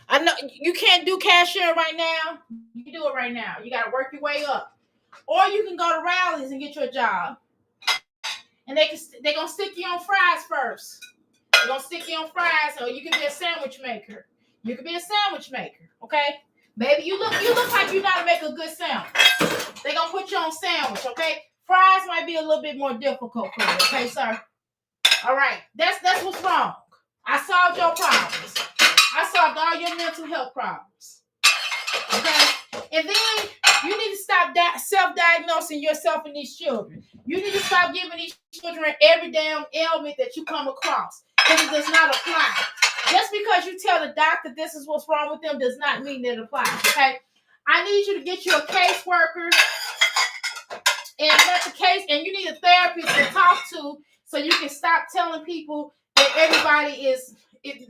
I know you can't do cashier right now. You can do it right now. You gotta work your way up. Or you can go to Rallies and get you a job. And they're gonna stick you on fries first. They're gonna stick you on fries, or you can be a sandwich maker. You can be a sandwich maker, okay? Maybe you look like you know how to make a good sandwich. They're gonna put you on sandwich, okay? Fries might be a little bit more difficult for you, okay, sir? All right, that's what's wrong. I solved your problems. I solved all your mental health problems. Okay? And then you need to stop self-diagnosing yourself and these children. You need to stop giving these children every damn ailment that you come across, because it does not apply. Just because you tell the doctor this is what's wrong with them does not mean that it applies. Okay? I need you to get you a caseworker and let the case, and you need a therapist to talk to, so you can stop telling people that everybody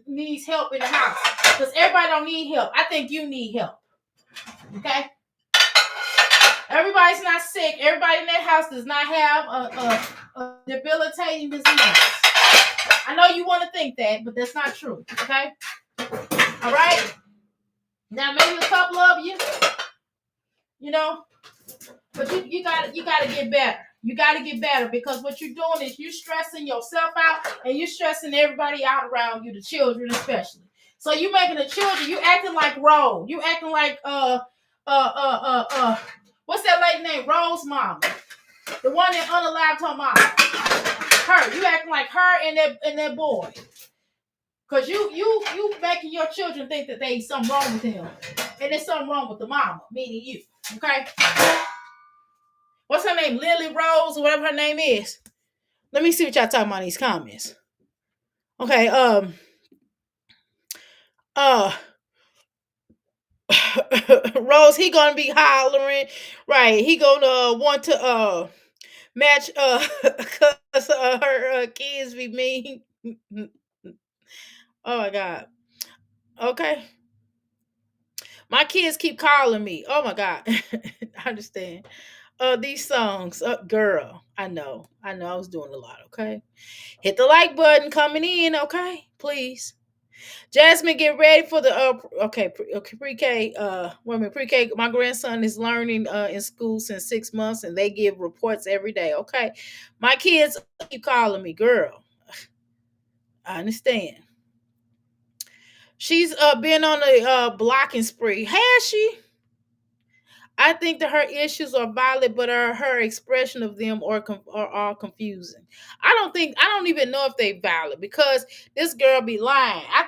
needs help in the house, because everybody don't need help. I think you need help. Okay? Everybody's not sick. Everybody in that house does not have a debilitating disease. I know you want to think that, but that's not true. Okay? All right? Now, maybe a couple of you, but you gotta get better. You gotta get better, because what you're doing is you're stressing yourself out and you're stressing everybody out around you, the children especially. So you making the children, you acting like Rose. You acting like what's that lady named? Rose mama. The one that unalived her mama. Her. You acting like her and that boy. Cause you making your children think that there's something wrong with him. And there's something wrong with the mama, meaning you. Okay? What's her name? Lily Rose, or whatever her name is. Let me see what y'all talking about in these comments. Okay, Rose, he gonna be hollering, right? He gonna want to match cause her kids be mean. Oh my god. Okay. My kids keep calling me. Oh my god. I understand. These songs, girl. I know. I was doing a lot. Okay. Hit the like button coming in. Okay, please. Jasmine, get ready for the pre-K. Pre-K. My grandson is learning in school since 6 months, and they give reports every day. Okay, my kids keep calling me, girl. I understand. She's been on a blocking spree. Has she? I think that her issues are valid, but her expression of them are all confusing. I don't even know if they valid, because this girl be lying. I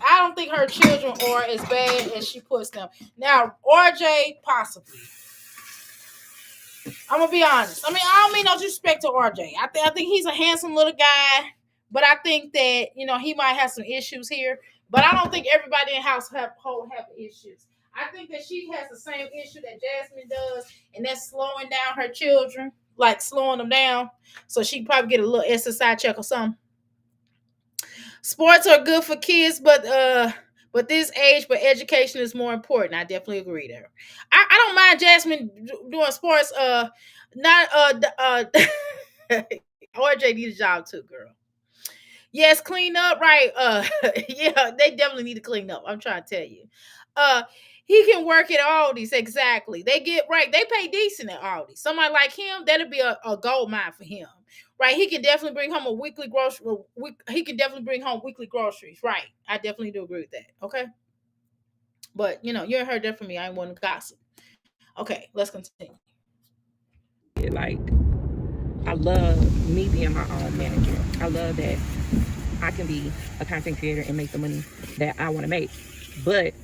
don't think her children are as bad as she puts them. Now, RJ, possibly. I'm gonna be honest. I mean, I don't mean no disrespect to RJ. I think he's a handsome little guy, but I think that he might have some issues here. But I don't think everybody in the house have issues. I think that she has the same issue that Jasmine does, and that's slowing down her children, like slowing them down, so she can probably get a little SSI check or something. Sports are good for kids, but this age, but education is more important. I definitely agree there. I don't mind Jasmine doing sports. Not RJ needs a job too, girl. Yes, clean up, right? Yeah, they definitely need to clean up. I'm trying to tell you. He can work at Aldi's, exactly. They get right. They pay decent at Aldi's. Somebody like him, that'll be a gold mine for him, right? He can definitely bring home a weekly grocery. He can definitely bring home weekly groceries, right? I definitely do agree with that. Okay, but you ain't heard that from me. I ain't want to gossip. Okay, let's continue. Like, I love me being my own manager. I love that I can be a content creator and make the money that I want to make. But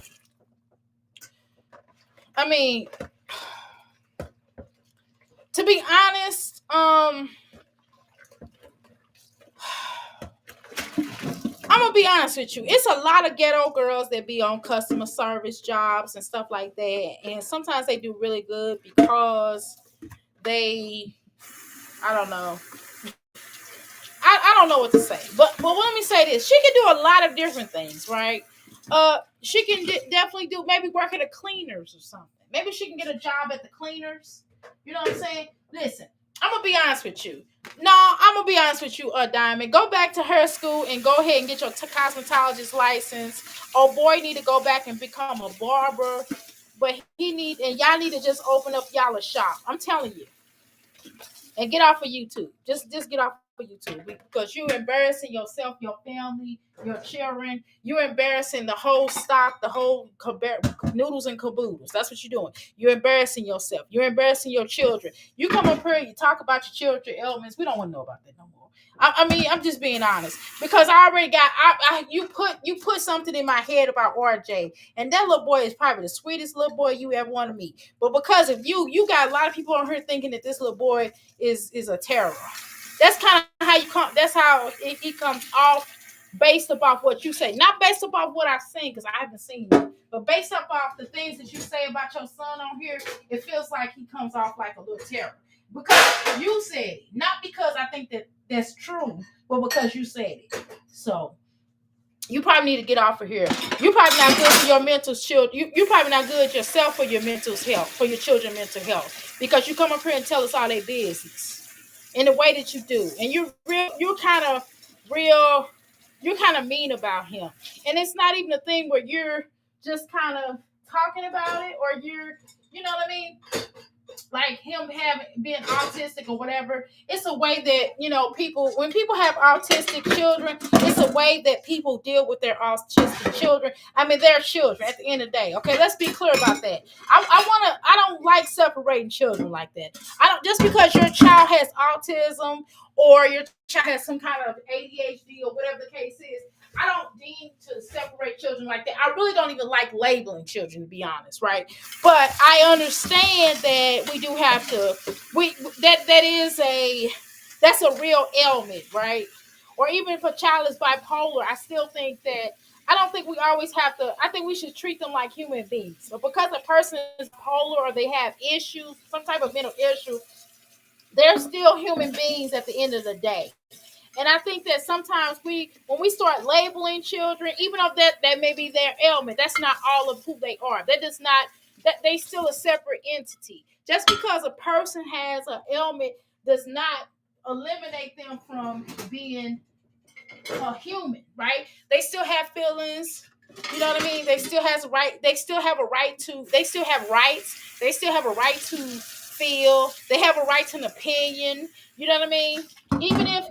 I mean, to be honest, I'm gonna be honest with you. It's a lot of ghetto girls that be on customer service jobs and stuff like that, and sometimes they do really good because they, I don't know. I don't know what to say, but let me say this: she can do a lot of different things, right? She can definitely do, maybe work at a cleaners or something. Maybe she can get a job at the cleaners. You know what I'm saying? Listen, I'm gonna be honest with you. No, I'm gonna be honest with you, Diamond. Go back to her school and go ahead and get your cosmetologist license. Oh boy, need to go back and become a barber. But y'all need to just open up y'all a shop. I'm telling you, and get off of YouTube. Just get off for you to, because you're embarrassing yourself, your family, your children. You're embarrassing the whole stock, the whole noodles and caboodles. That's what you're doing. You're embarrassing yourself. You're embarrassing your children. You come up here, you talk about your children ailments. We don't want to know about that no more. I mean, I'm just being honest, because I already got. You put something in my head about RJ, and that little boy is probably the sweetest little boy you ever want to meet. But because of you got a lot of people on here thinking that this little boy is a terror. That's kind of how you come. That's how it comes off, based upon what you say, not based upon what I've seen, because I haven't seen it, but based upon the things that you say about your son on here. It feels like he comes off like a little terror, because you said it, not because I think that that's true, but because you said it. So you probably need to get off of here. You're probably not good for your mental children. You probably not good yourself for your mental health, for your children's mental health, because you come up here and tell us all their business in the way that you do, and you're kind of mean about him, and it's not even a thing where you're just kind of talking about it, or you know what I mean, like him having been autistic or whatever. It's a way that people, when people have autistic children, it's a way that people deal with their autistic children. I mean, they're children at the end of the day. Okay, let's be clear about that. I don't like separating children like that. I don't, just because your child has autism or your child has some kind of ADHD or whatever the case is, I don't deem to separate children like that. I really don't even like labeling children, to be honest, right? But I understand that we do have to. That's a real ailment, right? Or even if a child is bipolar, I still think that I don't think we always have to. I think we should treat them like human beings. But because a person is bipolar or they have issues, some type of mental issue, they're still human beings at the end of the day. And I think that sometimes when we start labeling children, even though that may be their ailment, that's not all of who they are. That does not, that they still a separate entity. Just because a person has an ailment does not eliminate them from being a human, right? They still have feelings. You know what I mean? They still have a right. They still have a right to. They still have rights. They still have a right to feel. They have a right to an opinion. You know what I mean? Even if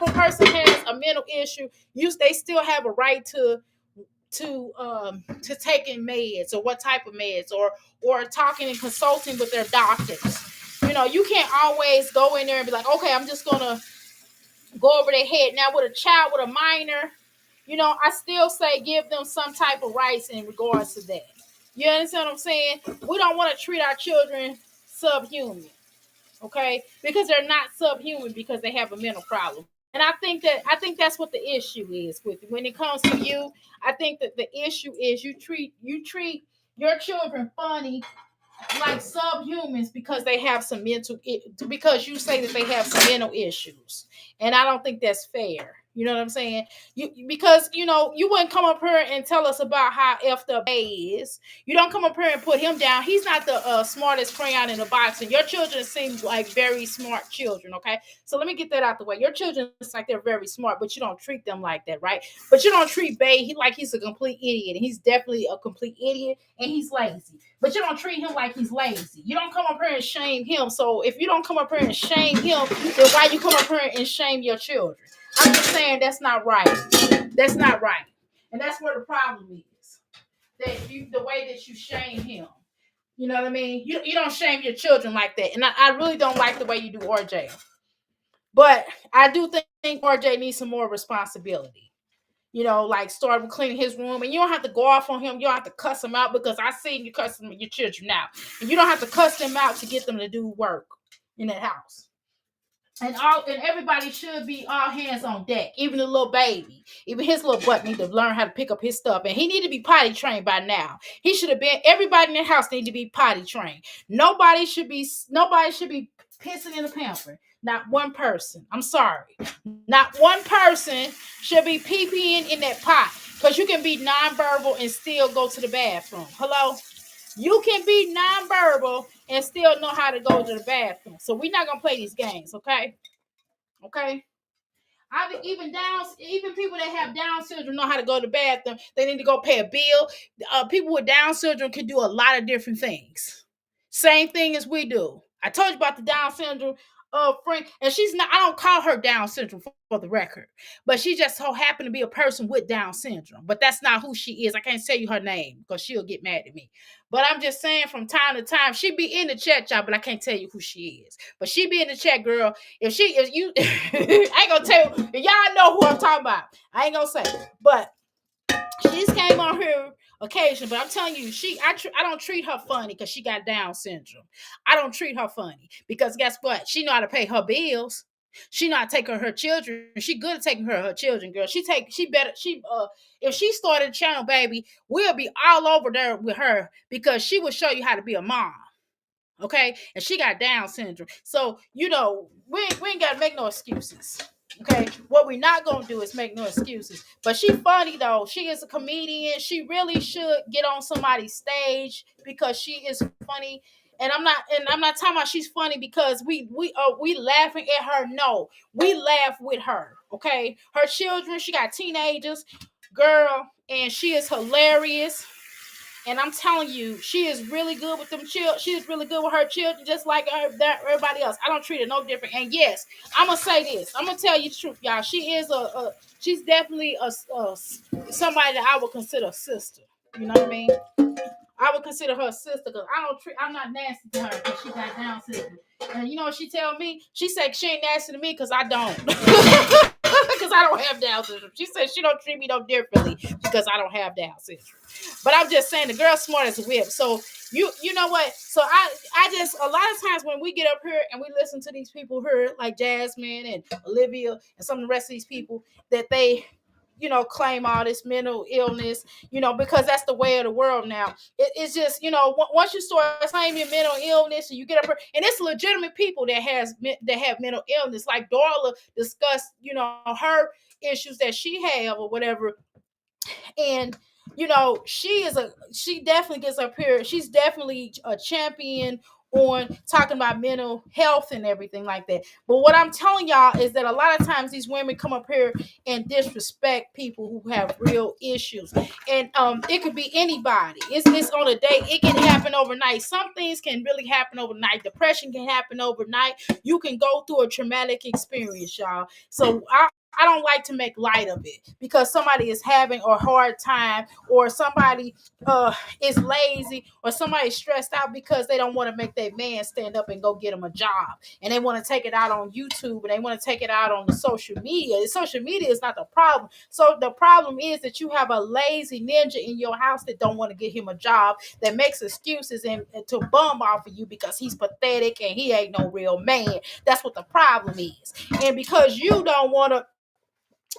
a person has a mental issue, they still have a right to taking meds, or what type of meds, or talking and consulting with their doctors. You can't always go in there and be like, okay, I'm just gonna go over their head. Now with a child, with a minor, I still say give them some type of rights in regards to that. You understand what I'm saying? We don't want to treat our children subhuman, okay? Because they're not subhuman because they have a mental problem. And I think that's what the issue is with when it comes to you. I think that the issue is you treat your children funny, like subhumans, because they have some because you say that they have some mental issues, and I don't think that's fair. You know what I'm saying? Because you wouldn't come up here and tell us about how effed up A is. You don't come up here and put him down. He's not the smartest crayon in the box, and your children seem like very smart children. Okay, so let me get that out the way. Your children it's like they're very smart, but you don't treat them like that, right? But you don't treat Bay like he's a complete idiot, and he's definitely a complete idiot, and he's lazy. But you don't treat him like he's lazy. You don't come up here and shame him. So if you don't come up here and shame him, then why you come up here and shame your children? I'm just saying that's not right. That's not right. And that's where the problem is. The way that you shame him. You know what I mean? You don't shame your children like that. And I really don't like the way you do RJ. But I do think RJ needs some more responsibility. Like start with cleaning his room, and you don't have to go off on him. You don't have to cuss him out, because I seen you cussing your children out, and you don't have to cuss them out to get them to do work in that house. And everybody should be all hands on deck, even the little baby. Even his little butt need to learn how to pick up his stuff, and he need to be potty trained by now. He should have been. Everybody in the house need to be potty trained. Nobody should be pissing in a pamper. Not one person. I'm sorry. Not one person should be pee-peeing in that pot, because you can be nonverbal and still go to the bathroom. Hello? You can be nonverbal and still know how to go to the bathroom. So we're not going to play these games, okay? Okay? Even people that have Down syndrome know how to go to the bathroom. They need to go pay a bill. People with Down syndrome can do a lot of different things. Same thing as we do. I told you about the Down syndrome friend, and she's not. I don't call her Down syndrome for the record, but she just so happened to be a person with Down syndrome. But that's not who she is. I can't tell you her name because she'll get mad at me. But I'm just saying, from time to time, she be in the chat, y'all, but I can't tell you who she is. But she be in the chat, girl. If you, I ain't gonna tell you. Y'all know who I'm talking about. I ain't gonna say, but she's came on here occasion, but I'm telling you, I don't treat her funny because she got Down syndrome. I don't treat her funny because guess what? She know how to pay her bills. She not taking her children. She good at taking her children, girl. If she started a channel, baby, we'll be all over there with her because she will show you how to be a mom. Okay, and she got Down syndrome. So we ain't gotta make no excuses. Okay, what we're not gonna do is make no excuses. But she funny though. She is a comedian. She really should get on somebody's stage because she is funny. And I'm not talking about she's funny because we laughing at her. No, we laugh with her. Okay, her children. She got teenagers, girl, and she is hilarious. And I'm telling you, she is really good with them children. She is really good with her children, just like everybody else. I don't treat her no different. And yes, I'm gonna say this. I'm gonna tell you the truth, y'all. She is she's definitely a somebody that I would consider a sister. You know what I mean? I would consider her a sister because I'm not nasty to her because she got Down syndrome. And you know what she tell me? She said she ain't nasty to me because I don't. Because I don't have Down syndrome. She said she don't treat me no differently because I don't have Down syndrome. But I'm just saying the girl's smart as a whip. So you know what? So I just a lot of times when we get up here and we listen to these people here like Jasmine and Olivia and some of the rest of these people that they claim all this mental illness, because that's the way of the world now. It's just, once you start claiming mental illness and you get up here, and it's legitimate people that have mental illness, like Darla discussed, her issues that she have or whatever. And she definitely gets up here. She's definitely a champion on talking about mental health and everything like that. But what I'm telling y'all is that a lot of times these women come up here and disrespect people who have real issues. And it could be anybody. It's on a day. It can happen overnight. Some things can really happen overnight. Depression can happen overnight. You can go through a traumatic experience, y'all. So I don't like to make light of it because somebody is having a hard time, or somebody is lazy, or somebody's stressed out because they don't want to make their man stand up and go get them a job, and they want to take it out on YouTube, and they want to take it out on the social media. The social media is not the problem. So the problem is that you have a lazy ninja in your house that don't want to get him a job, that makes excuses and to bum off of you because he's pathetic and he ain't no real man. That's what the problem is. And because you don't want to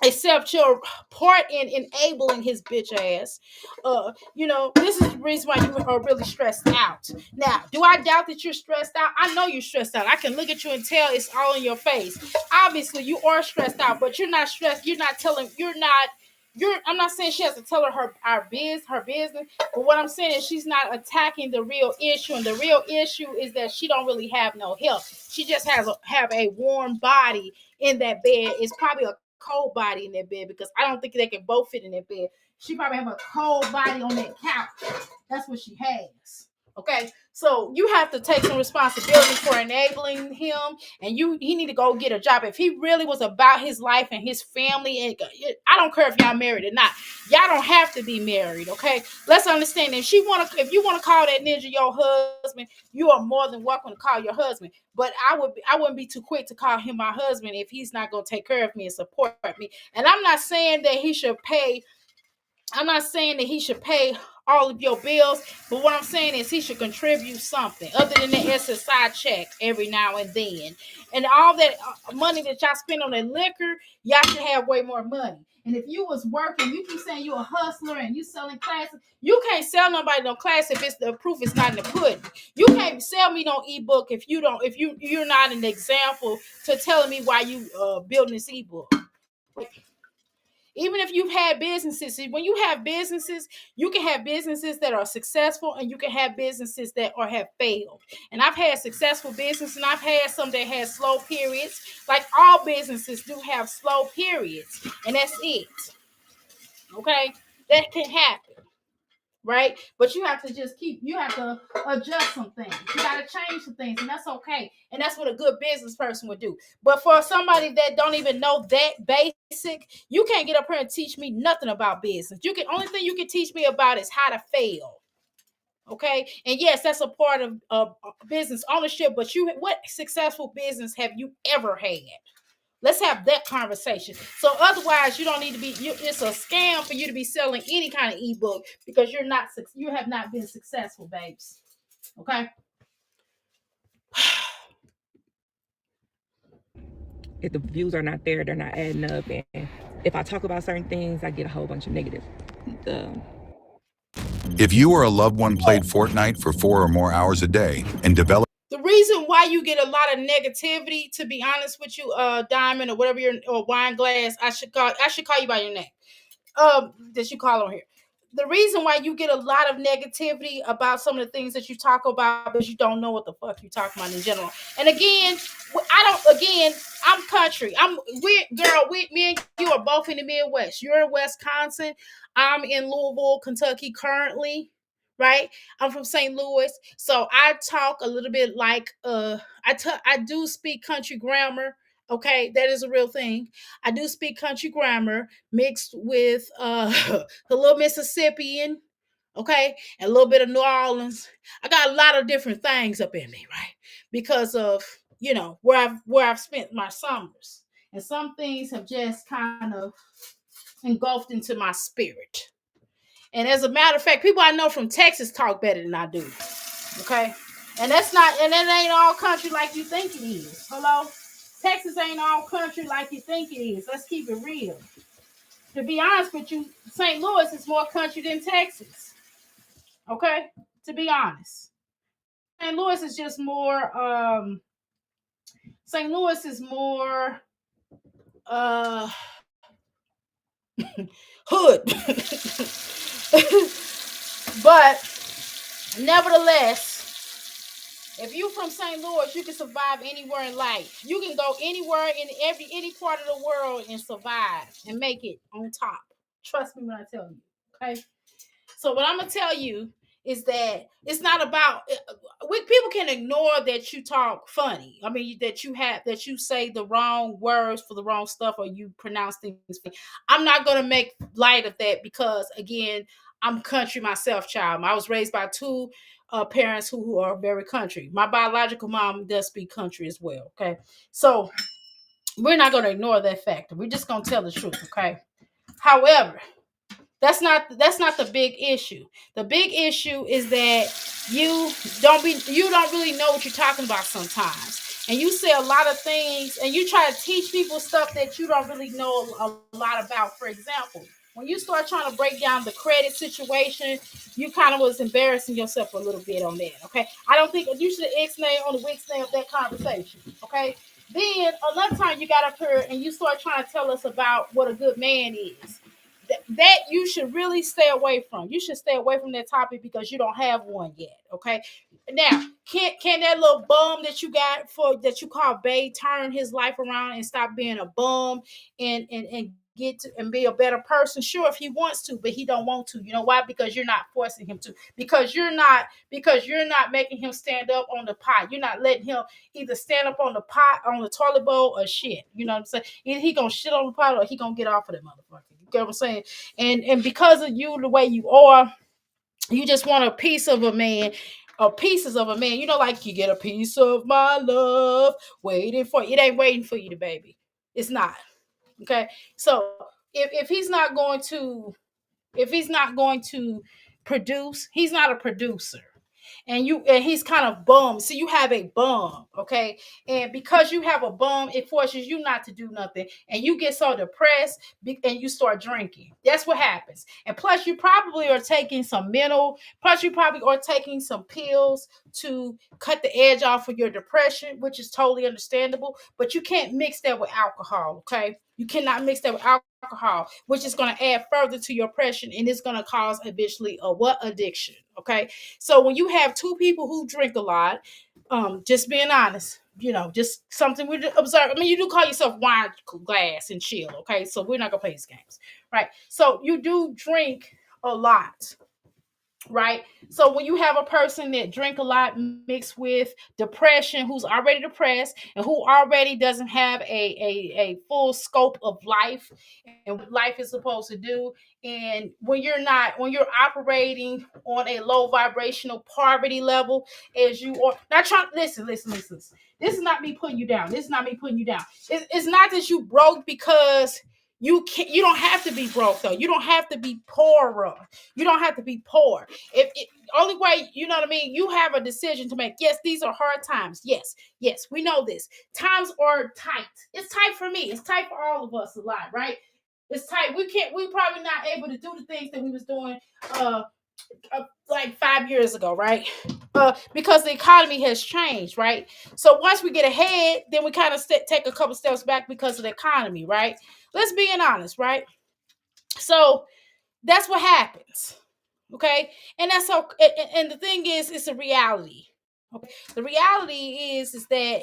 accept your part in enabling his bitch ass, this is the reason why you are really stressed out. Now, do I doubt that you're stressed out? I know you're stressed out. I can look at you and tell it's all in your face. Obviously you are stressed out, but you're not stressed. I'm not saying she has to tell her business, but what I'm saying is she's not attacking the real issue, and the real issue is that she don't really have no health. She just have a warm body in that bed. It's probably a cold body in that bed because I don't think they can both fit in that bed. She probably have a cold body on that couch. That's what she has. Okay, so you have to take some responsibility for enabling him, and he need to go get a job. If he really was about his life and his family, and I don't care if y'all married or not, y'all don't have to be married. Okay, let's understand. If you want to call that ninja your husband, you are more than welcome to call your husband. But I wouldn't be too quick to call him my husband if he's not going to take care of me and support me. And I'm not saying that he should pay. I'm not saying that he should pay all of your bills, but what I'm saying is he should contribute something other than the SSI check every now and then. And all that money that y'all spend on that liquor, y'all should have way more money. And if you was working, you keep saying you a hustler and you selling classes, you can't sell nobody no class if it's the proof is not in the pudding. You can't sell me no ebook if you're not an example to telling me why you building this ebook. Even if you've had businesses, when you have businesses, you can have businesses that are successful and you can have businesses that have failed. And I've had successful business and I've had some that had slow periods. Like all businesses do have slow periods, and that's it. Okay, that can happen. right? But you have to adjust some things. You got to change some things, and that's okay. And that's what a good business person would do. But for somebody that don't even know that basic, you can't get up here and teach me nothing about business. Only thing you can teach me about is how to fail. Okay, and yes, that's a part of business ownership. But what successful business have you ever had? Let's have that conversation. So otherwise, you don't need to be. It's a scam for you to be selling any kind of ebook because you have not been successful, babes. Okay. If the views are not there, they're not adding up. And if I talk about certain things, I get a whole bunch of negative. If you or a loved one played Fortnite for 4 or more hours a day and developed The reason why you get a lot of negativity, to be honest with you, Diamond or whatever or Wine Glass, I should call you by your name. That you call on here. The reason why you get a lot of negativity about some of the things that you talk about is you don't know what the fuck you talk about in general. And again, I'm country. Me and you are both in the Midwest. You're in Wisconsin. I'm in Louisville, Kentucky currently. Right? I'm from St. Louis. So I talk a little bit like I do speak country grammar. Okay, that is a real thing. I do speak country grammar mixed with a little Mississippian, okay, and a little bit of New Orleans. I got a lot of different things up in me, right? Because of where I've spent my summers, and some things have just kind of engulfed into my spirit. And as a matter of fact, people I know from Texas talk better than I do. Okay, and that ain't all country like you think it is. Hello. Texas ain't all country like you think it is. Let's keep it real. To be honest with you, St. Louis is more country than Texas. Okay? To be honest. St. Louis is just more St. Louis is more hood. But nevertheless, if you from St. Louis, you can survive anywhere in life. You can go anywhere in any part of the world and survive and make it on top. Trust me when I tell you. Okay. So what I'm gonna tell you is that it's not about. People can ignore that you talk funny. I mean that you say the wrong words for the wrong stuff or you pronounce things funny. I'm not gonna make light of that because again, I'm country myself, child. I was raised by two parents who are very country. My biological mom does speak country as well. Okay, so we're not gonna ignore that factor. We're just gonna tell the truth. Okay. However, that's not the big issue. The big issue is that you don't really know what you're talking about sometimes. And you say a lot of things and you try to teach people stuff that you don't really know a lot about. For example, when you start trying to break down the credit situation, you kind of was embarrassing yourself a little bit on that. Okay. I don't think you should ixnay on the wixnay of that conversation. Okay. Then another time you got up here and you start trying to tell us about what a good man is. That you should really stay away from. You should stay away from that topic because you don't have one yet. Okay. Now, can that little bum that you got that you call Bay turn his life around and stop being a bum and get to and be a better person? Sure, if he wants to, but he don't want to. You know why? Because you're not forcing him to. Because you're not making him stand up on the pot. You're not letting him either stand up on the pot, on the toilet bowl, or shit. You know what I'm saying? Either he gonna shit on the pot or he gonna get off of that motherfucker. You get what I'm saying? And because of you, the way you are, you just want a piece of a man, or pieces of a man. You know, like you get a piece of my love waiting for you. It ain't waiting for you, baby. It's not. Okay. So if he's not going to produce, he's not a producer. And he's kind of bum. So you have a bum, okay? And because you have a bum, it forces you not to do nothing. And you get so depressed and you start drinking. That's what happens. And plus you probably are taking some pills to cut the edge off of your depression, which is totally understandable. But you can't mix that with alcohol, okay? You cannot mix that with alcohol, which is going to add further to your depression, and it's going to cause eventually a addiction. Okay, so when you have two people who drink a lot, just being honest, just something we observe. I mean, you do call yourself wine glass and chill. Okay, so we're not gonna play these games, right? So you do drink a lot. right? So when you have a person that drink a lot mixed with depression, who's already depressed and who already doesn't have a full scope of life and what life is supposed to do, and when you're operating on a low vibrational poverty level, as you are not trying, listen. This is not me putting you down. This is not me putting you down. It's not that you broke because you don't have to be broke though. You don't have to be poorer. You don't have to be poor. If it, only way, you know what I mean, you have a decision to make. Yes, these are hard times. Yes, we know this. Times are tight. It's tight for me. It's tight for all of us a lot, right? It's tight. We probably not able to do the things that we was doing uh, like 5 years ago, right? Because the economy has changed, right? So once we get ahead, then we kind of take a couple steps back because of the economy, right? Let's be honest, right? So that's what happens. Okay, and that's okay. And the thing is, it's a reality. Okay, the reality is that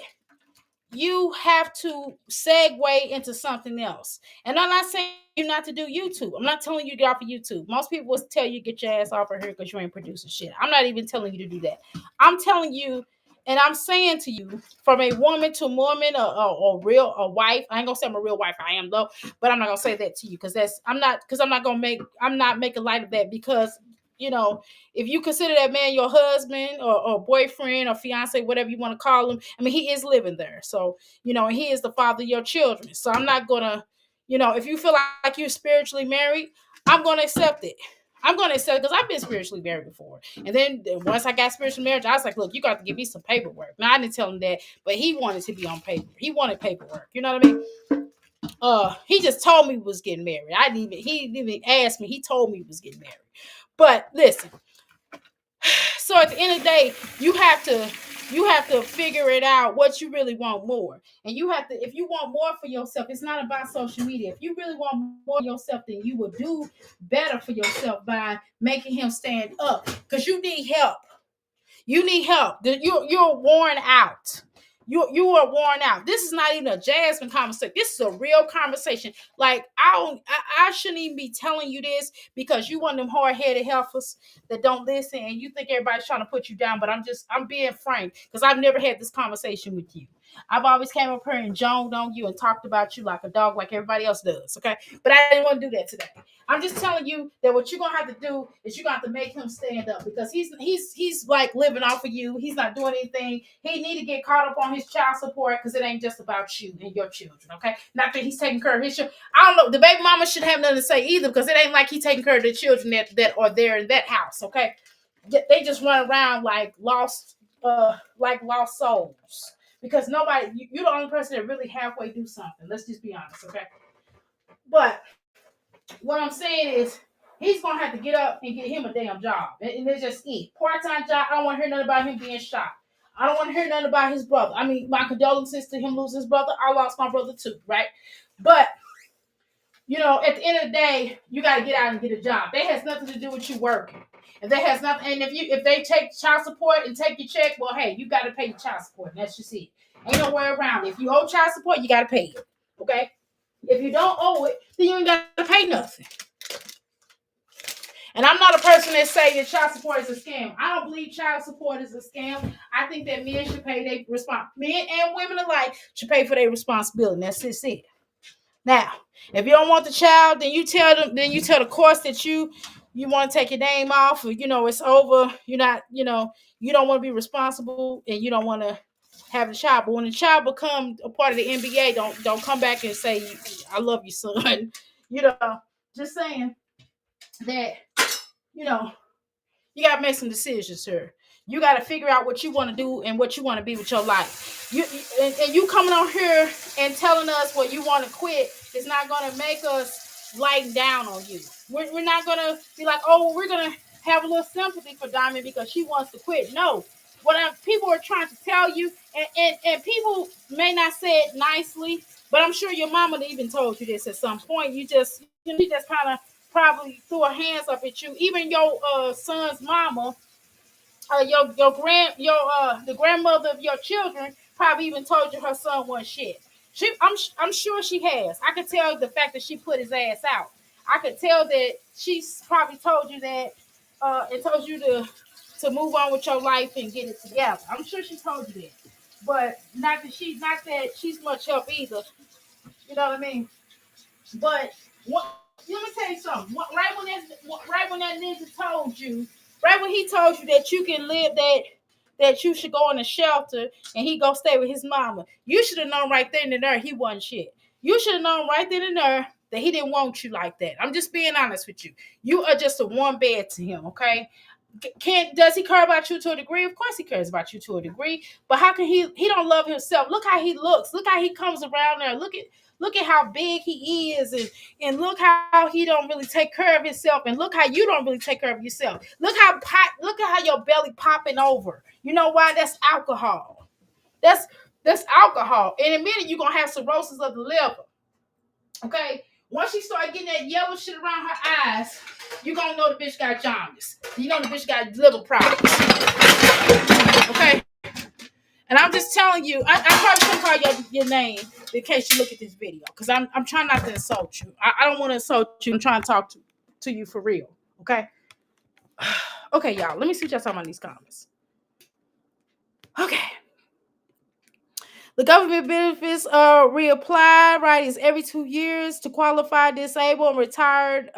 you have to segue into something else. And I'm not saying you not to do YouTube. I'm not telling you to get off of YouTube. Most people will tell you get your ass off of here because you ain't producing shit. I'm not even telling you to do that. I'm telling you, and I'm saying to you, from a woman to woman, or real a wife. I ain't gonna say I'm a real wife. I am though, but I'm not gonna say that to you because I'm not making light of that because you know, if you consider that man your husband or boyfriend or fiance, whatever you want to call him, I mean, he is living there. So, he is the father of your children. So I'm not going to, if you feel like you're spiritually married, I'm going to accept it. I'm going to accept it because I've been spiritually married before. And then once I got spiritual marriage, I was like, look, you got to give me some paperwork. Now, I didn't tell him that, but he wanted to be on paper. He wanted paperwork. You know what I mean? He just told me he was getting married. He didn't even ask me. He told me he was getting married. But listen, so at the end of the day, you have to figure it out what you really want more. And you have to, if you want more for yourself, it's not about social media. If you really want more for yourself, then you will do better for yourself by making him stand up. Because you need help. You need help. You're worn out. You are worn out. This is not even a Jasmine conversation. This is a real conversation. Like I shouldn't even be telling you this because you one of them hard-headed heifers that don't listen and you think everybody's trying to put you down. But I'm being frank because I've never had this conversation with you. I've always came up here and joned on you and talked about you like a dog, like everybody else does. Okay, but I didn't want to do that today. I'm just telling you that what you're gonna have to do is you're gonna have to make him stand up because he's like living off of you. He's not doing anything. He need to get caught up on his child support because it ain't just about you and your children. Okay, not that he's taking care of his children. I don't know. The baby mama should have nothing to say either because it ain't like he's taking care of the children that are there in that house. Okay, they just run around like lost souls because nobody. You're the only person that really halfway do something. Let's just be honest. Okay, but what I'm saying is he's gonna have to get up and get him a damn job. And it's just it. Part-time job. I don't want to hear nothing about him being shot. I don't want to hear nothing about his brother. I mean, my condolences to him losing his brother. I lost my brother too, right? But at the end of the day, you gotta get out and get a job. That has nothing to do with you working. And that has nothing. And if they take child support and take your check, well, hey, you gotta pay your child support. And that's just it. Ain't no way around it. If you owe child support, you gotta pay it. Okay? If you don't owe it, then you ain't gotta pay nothing. And I'm not a person that say that child support is a scam. I don't believe child support is a scam. I think that men should pay their men and women alike should pay for their responsibility. That's just it. Now, if you don't want the child, then you tell the courts that you want to take your name off, or it's over. You're not, you don't want to be responsible, and you don't want to have the child. But when the child becomes a part of the NBA, don't come back and say, "I love you, son." Just saying that you got to make some decisions here. You got to figure out what you want to do and what you want to be with your life. And you coming on here and telling us what you want to quit is not going to make us lighten down on you. We're not going to be like, oh, we're going to have a little sympathy for Diamond because she wants to quit. No. People are trying to tell you, and people may not say it nicely, but I'm sure your mama even told you this at some point. You just kind of probably threw her hands up at you. Even your son's mama, the grandmother of your children probably even told you her son wasn't shit. I'm sure she has. I could tell the fact that she put his ass out. I could tell that she's probably told you that and told you to move on with your life and get it together. I'm sure she told you that, but not that she's much help either. You know what I mean? But what, let me tell you something. Right when that ninja told you, right when he told you that you can live that you should go in a shelter and he go stay with his mama, you should have known right then and there he wasn't shit. You should have known right then and there that he didn't want you like that. I'm just being honest with you. You are just a one bed to him, okay? Does he care about you to a degree? Of course he cares about you to a degree. But how can he don't love himself? Look how he looks. Look how he comes around there. Look at how big he is, and look how he don't really take care of himself, and look how you don't really take care of yourself. Look at how your belly popping over. You know why? That's alcohol. That's that's alcohol. And in a minute you're gonna have cirrhosis of the liver. Okay? Once she start getting that yellow shit around her eyes, you're gonna know the bitch got jaundice. You know the bitch got liver problems. Okay? And I'm just telling you, I probably shouldn't call your name in case you look at this video. Because I'm trying not to insult you. I don't want to insult you. I'm trying to talk to you for real. Okay? Okay, y'all. Let me see what y'all talking about in these comments. Okay. The government benefits reapply, right, is every 2 years to qualify disabled and retired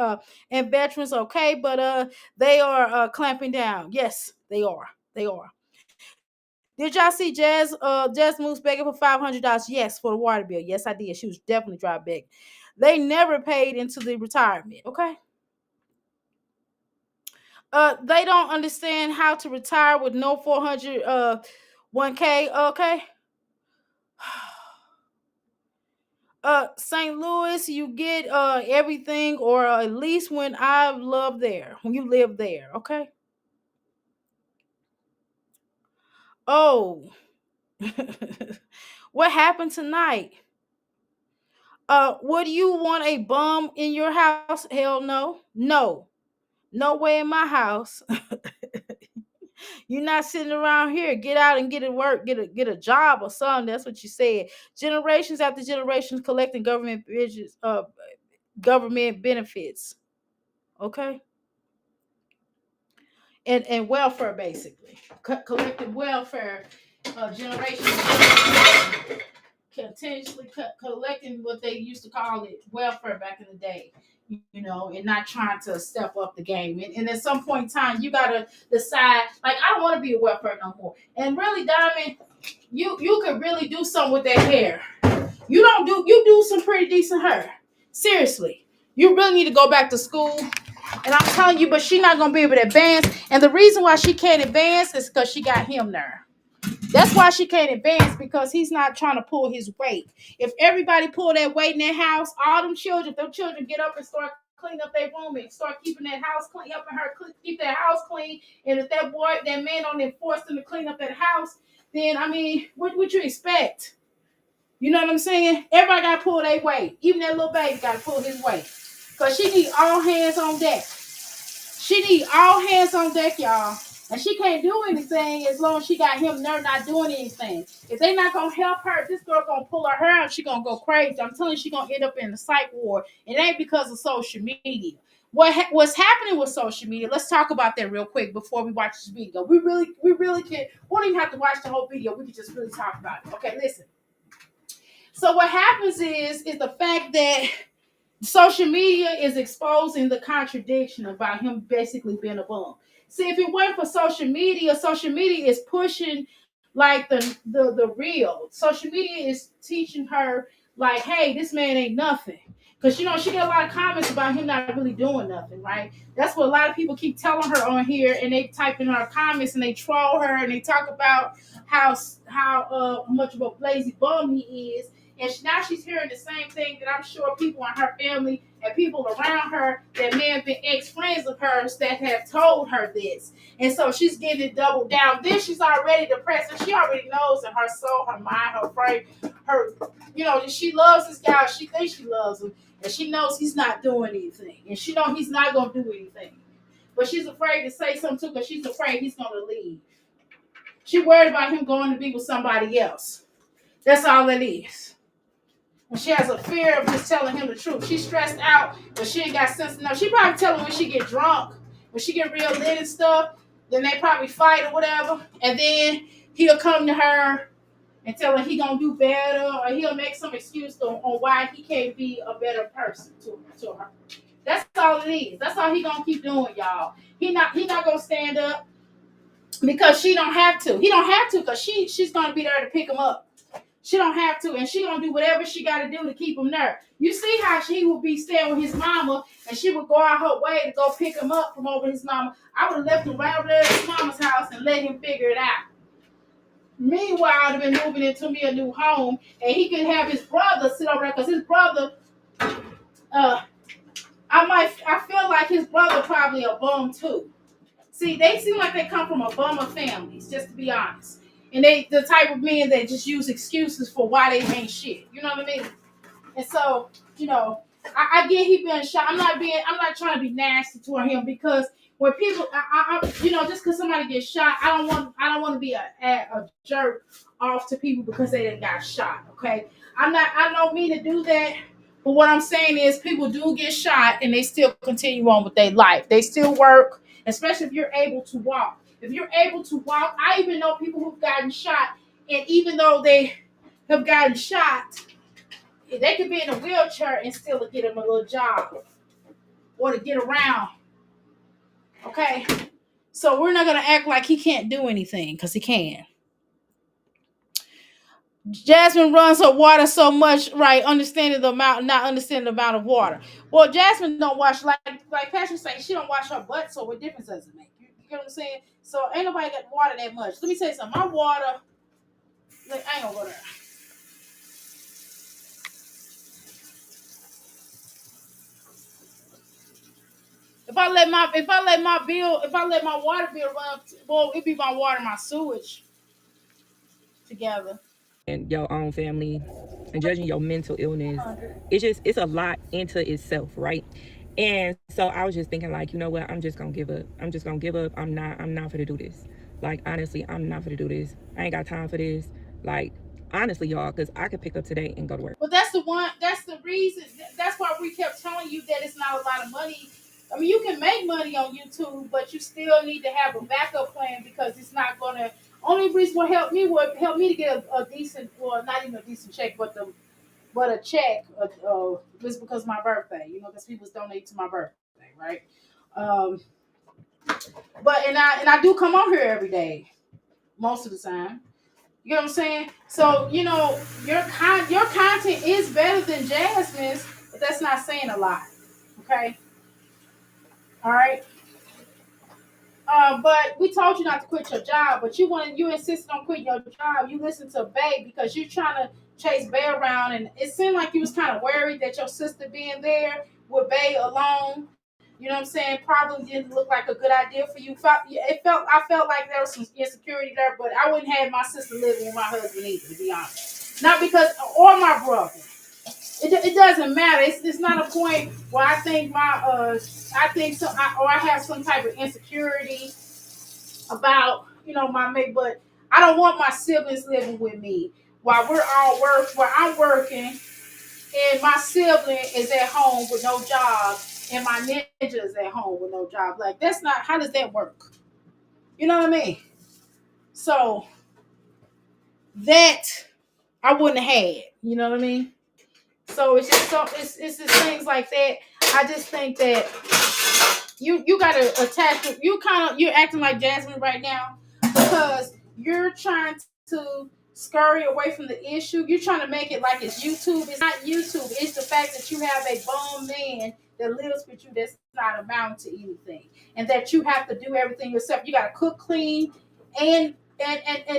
and veterans, okay, but they are clamping down. Yes, they are. They are. Did y'all see Jazz Moose begging for $500? Yes, for the water bill. Yes, I did. She was definitely dry begging. They never paid into the retirement, okay? They don't understand how to retire with no 401k, okay? St. Louis, you get everything, or at least when you live there, okay? Oh, what happened tonight? Would you want a bum in your house? Hell no. No way in my house. You're not sitting around here. Get out and get to work, get a job or something. That's what you said. Generations after generations collecting government benefits. Okay? And welfare, basically. Collective welfare, generations continuously collecting what they used to call it welfare back in the day, you know, and not trying to step up the game. And at some point in time, you gotta decide, like, I don't want to be a welfare no more. And really, Diamond, you could really do something with that hair. You do some pretty decent hair. Seriously. You really need to go back to school. And I'm telling you, but she's not gonna be able to advance. And the reason why she can't advance is because she got him there. That's why she can't advance, because he's not trying to pull his weight. If everybody pull that weight in their house, all them children get up and start cleaning up their room and start keeping that house clean, helping her keep that house clean. And if that man on there forced them to clean up that house, then I mean, what would you expect? You know what I'm saying? Everybody got to pull their weight. Even that little baby got to pull his weight, because she need all hands on deck. She need all hands on deck, y'all. And she can't do anything as long as she got him there not doing anything. If they not gonna help her, this girl gonna pull her hair out. She gonna go crazy. I'm telling you, she gonna end up in the psych ward. It ain't because of social media. What's happening with social media? Let's talk about that real quick before we watch this video. We really can. We don't even have to watch the whole video. We can just really talk about it. Okay, listen. So what happens is the fact that social media is exposing the contradiction about him basically being a bum. See, if it weren't for social media is pushing like the real. Social media is teaching her like, hey, this man ain't nothing. Because, you know, she get a lot of comments about him not really doing nothing, right? That's what a lot of people keep telling her on here, and they type in her comments and they troll her and they talk about how much of a lazy bum he is. And now she's hearing the same thing that I'm sure people in her family and people around her that may have been ex-friends of hers that have told her this. And so she's getting it doubled down. Then she's already depressed, and she already knows in her soul, her mind, her brain, she loves this guy. She thinks she loves him, and she knows he's not doing anything. And she knows he's not going to do anything. But she's afraid to say something to him because she's afraid he's going to leave. She's worried about him going to be with somebody else. That's all it is. And she has a fear of just telling him the truth. She's stressed out, but she ain't got sense enough. She probably tell him when she get drunk when she get real lit and stuff, then they probably fight or whatever, and then he'll come to her and tell her he gonna do better, or he'll make some excuse on why he can't be a better person to her. That's all it is. That's all he gonna keep doing, y'all. He not gonna stand up because she don't have to. He don't have to because she's gonna be there to pick him up. She don't have to, and she gonna do whatever she gotta do to keep him there. You see how she would be staying with his mama, and she would go out her way to go pick him up from over his mama. I would have left him right over there at his mama's house and let him figure it out. Meanwhile, I'd have been moving into me a new home, and he could have his brother sit over there because his brother, I feel like his brother probably a bum too. See, they seem like they come from a bum of families, just to be honest. And they the type of men that just use excuses for why they ain't shit. You know what I mean? And so, I get he been shot. I'm not trying to be nasty toward him because when people, just because somebody gets shot, I don't want to be a jerk off to people because they didn't got shot. Okay, I don't mean to do that. But what I'm saying is, people do get shot and they still continue on with their life. They still work, especially if you're able to walk. If you're able to walk, I even know people who've gotten shot, and even though they have gotten shot, they could be in a wheelchair and still get them a little job or to get around. Okay? So we're not going to act like he can't do anything because he can. Jasmine runs her water so much, right? Not understanding the amount of water. Well, Jasmine don't wash like Patrick say, she don't wash her butt, so what difference does it make? You get what I'm saying? So ain't nobody got water that much. Let me tell you something. My water, I ain't gonna go there. If I let my water bill run, well, it be my water and my sewage together. And your own family and judging your mental illness, it's a lot into itself, right? And so I was just thinking, like, you know what, I'm just gonna give up. I'm not gonna do this. Like, honestly, I'm not gonna do this. I ain't got time for this. Like, honestly, y'all, because I could pick up today and go to work. But that's the reason. That's why we kept telling you that it's not a lot of money. I mean, you can make money on YouTube, but you still need to have a backup plan because it's not gonna. Only reason would help me to get a decent, well, not even a decent check, but a check. Just because of my birthday, because people donate to my birthday, right? But I do come on here every day, most of the time. You know what I'm saying? So, your content is better than Jasmine's, but that's not saying a lot. Okay? All right. But we told you not to quit your job, but you insisted on quitting your job. You listened to Bay because you're trying to chase Bay around, and it seemed like you was kind of worried that your sister being there with Bay alone. You know what I'm saying? Probably didn't look like a good idea for you. I felt like there was some insecurity there, but I wouldn't have my sister living with my husband either, to be honest. Not because, or my brother. It doesn't matter. It's not a point where I think I have some type of insecurity about my mate, but I don't want my siblings living with me while while I'm working, and my sibling is at home with no job, and my ninja is at home with no job. Like, that's not, how does that work? You know what I mean? So that I wouldn't have had. You know what I mean? So it's just things like that. I just think that you gotta attach. You're acting like Jasmine right now because you're trying to scurry away from the issue. You're trying to make it like it's YouTube. It's not YouTube. It's the fact that you have a bum man that lives with you that's not amounting to anything, and that you have to do everything yourself. You gotta cook, clean, and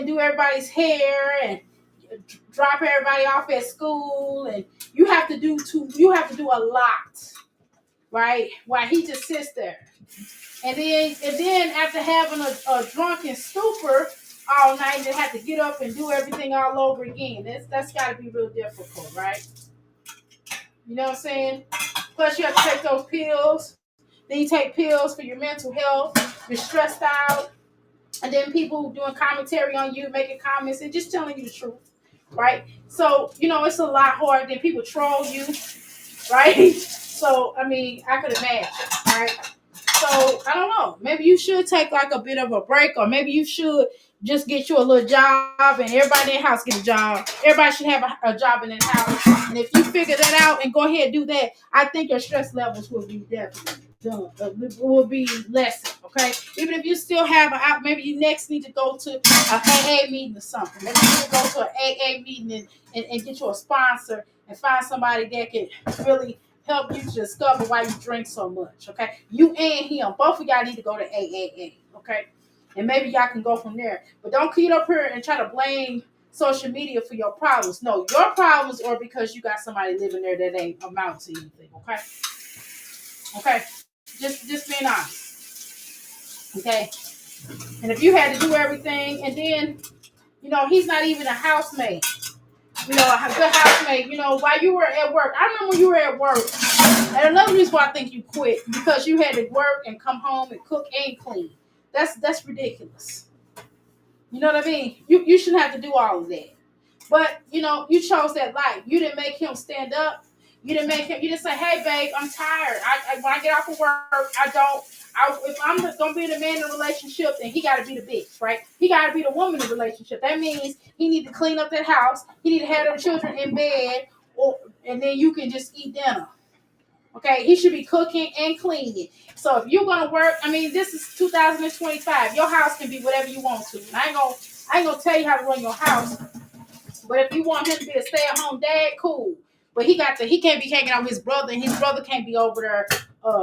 do everybody's hair and drop everybody off at school, and you have to do a lot, right? While he just sits there. And then after having a drunken stupor all night, they have to get up and do everything all over again. That's got to be real difficult, right? You know what I'm saying? Plus, you have to take those pills. Then you take pills for your mental health. You're stressed out. And then people doing commentary on you, making comments, and just telling you the truth, right? So, it's a lot harder. Than people troll you, right? So, I mean, I could imagine, right? So I don't know. Maybe you should take like a bit of a break, or maybe you should just get you a little job, and everybody in the house get a job. Everybody should have a job in the house. And if you figure that out and go ahead and do that, I think your stress levels will be definitely done. Will be lessened. Okay. Even if you still have maybe you next need to go to a AA meeting or something. Maybe you need to go to an AA meeting and get you a sponsor and find somebody that can really help you to discover why you drink so much. Okay. You and him, both of y'all need to go to AAA. Okay. And maybe y'all can go from there. But don't get up here and try to blame social media for your problems. No, your problems are because you got somebody living there that ain't amount to anything. Okay. Okay. Just being honest. Okay. And if you had to do everything, and then, he's not even a housemaid. A good housemaid, while you were at work. I remember when you were at work. And another reason why I think you quit, because you had to work and come home and cook and clean. That's ridiculous. You know what I mean? You shouldn't have to do all of that. But, you chose that life. You didn't make him stand up. You didn't say, hey, babe, I'm tired. When I get off of work, if I'm going to be the man in a relationship, then he got to be the bitch, right? He got to be the woman in the relationship. That means he need to clean up that house. He need to have them children in bed, and then you can just eat dinner. Okay, he should be cooking and cleaning. So if you're gonna work, this is 2025. Your house can be whatever you want to. And I ain't gonna tell you how to run your house. But if you want him to be a stay-at-home dad, cool. But he can't be hanging out with his brother, and his brother can't be over there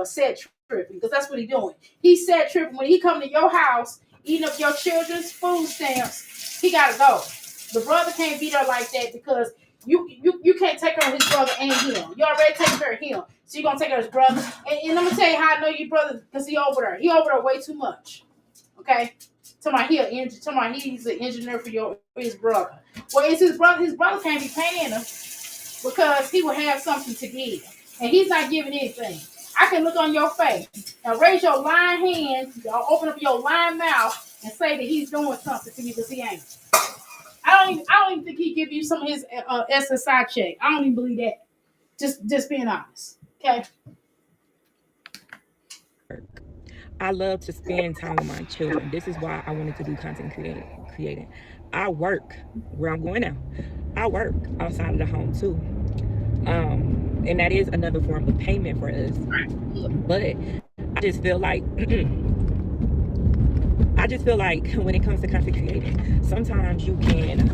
set tripping, because that's what he's doing. He's set tripping when he come to your house, eating up your children's food stamps. He gotta go. The brother can't be there like that, because you can't take care of his brother and him. You already take care of him. So you're going to take care of his brother. And I'm going to tell you how I know your brother, because he over there. He over there way too much. Okay? He's an engineer for his brother. Well, it's his brother. His brother can't be paying him because he will have something to give. And he's not giving anything. I can look on your face. Now raise your lying hand, or open up your lying mouth and say that he's doing something for you, because he ain't. I don't even think he give you some of his SSI check. I don't even believe that. Just being honest. Okay. I love to spend time with my children. This is why I wanted to do content creating. I work where I'm going now. I work outside of the home too. And that is another form of payment for us. But I just feel like when it comes to content creating, sometimes you can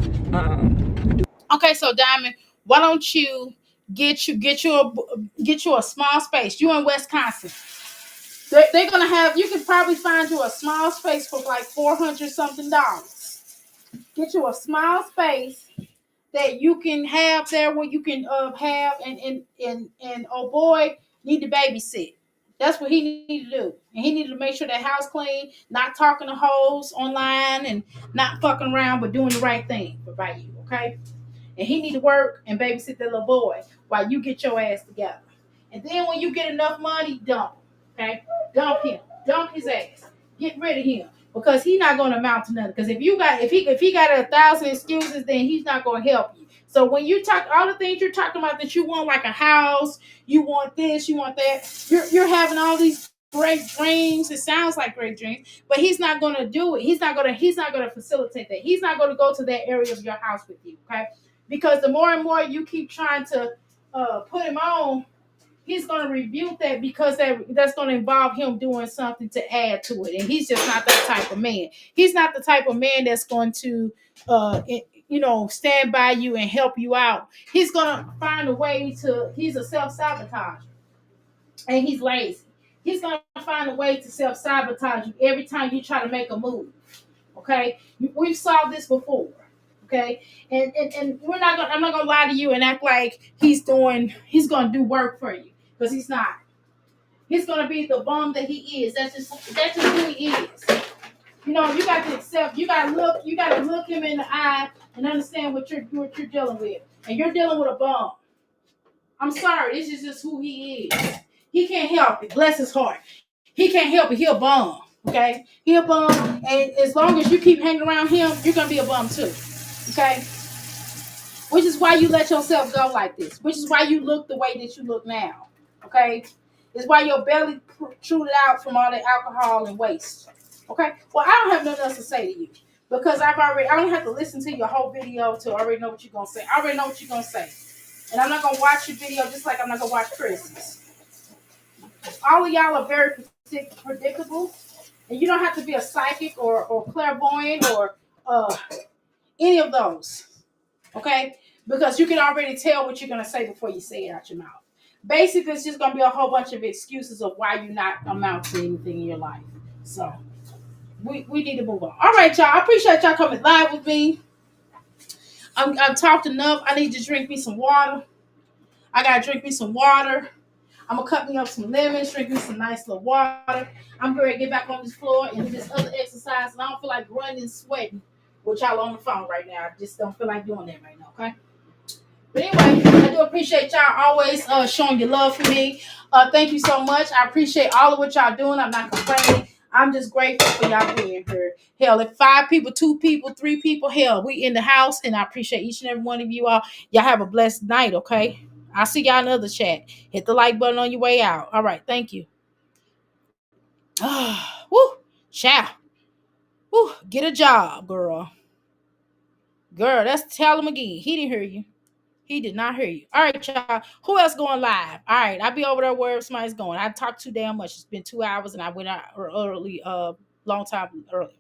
Okay, so Diamond, why don't you get you a small space? You in Wisconsin. They're gonna have, you can probably find you a small space for like $400 something. Get you a small space that you can have there, where you can have and oh boy, need to babysit. That's what he need to do. And he need to make sure that house clean, not talking to hoes online, and not fucking around, but doing the right thing by you, okay? And he need to work and babysit that little boy while you get your ass together. And then when you get enough money, dump him. Okay? Dump him. Dump his ass. Get rid of him. Because he's not going to amount to nothing. Because if he got 1,000 excuses, then he's not going to help you. So when you talk all the things you're talking about that you want, like a house, you want this, you want that, you're having all these great dreams. It sounds like great dreams, but he's not going to do it. He's not going to facilitate that. He's not going to go to that area of your house with you. Okay? Because the more and more you keep trying to put him on, he's going to rebuke that, because that's going to involve him doing something to add to it. And he's just not that type of man. He's not the type of man that's going to, stand by you and help you out. He's going to find a way he's a self-sabotager. And he's lazy. He's going to find a way to self-sabotage you every time you try to make a move. Okay? We've solved this before. Okay, and I'm not gonna lie to you and act like he's gonna do work for you, because he's not. He's gonna be the bum that he is. That's just who he is. You got to accept. You gotta look him in the eye and understand what you're dealing with. And you're dealing with a bum. I'm sorry, this is just who he is. He can't help it. Bless his heart. He can't help it. He a bum. Okay, he a bum, and as long as you keep hanging around him, you're gonna be a bum too. Okay, which is why you let yourself go like this. Which is why you look the way that you look now. Okay, It's why your belly protruded out from all the alcohol and waste. Okay? Well, I don't have nothing else to say to you because I don't have to listen to your whole video to already know what you're going to say. I already know what you're going to say. And I'm not going to watch your video just like I'm not going to watch Chris's. All of y'all are very predictable. And you don't have to be a psychic or clairvoyant or any of those. Okay? Because you can already tell what you're going to say before you say it out your mouth. Basically, it's just going to be a whole bunch of excuses of why you're not amount to anything in your life. So, we need to move on. All right, y'all. I appreciate y'all coming live with me. I've talked enough. I need to drink me some water. I got to drink me some water. I'm going to cut me up some lemons, drink me some nice little water. I'm going to get back on this floor and do this other exercise. And I don't feel like running and sweating with y'all on the phone right now. I just don't feel like doing that right now, okay? But anyway, I do appreciate y'all always showing your love for me. Thank you so much. I appreciate all of what y'all doing. I'm not complaining. I'm just grateful for y'all being here. Hell, if 5 people, 2 people, 3 people, hell, we in the house, and I appreciate each and every one of you all. Y'all have a blessed night, okay? I'll see y'all in another chat. Hit the like button on your way out. All right, thank you. Woo, ciao. Woo, get a job, girl. Girl, that's tell him again. He didn't hear you. He did not hear you. All right, y'all. Who else going live? All right, I'll be over there wherever somebody's going. I talked too damn much. It's been 2 hours and I went out early, long time earlier.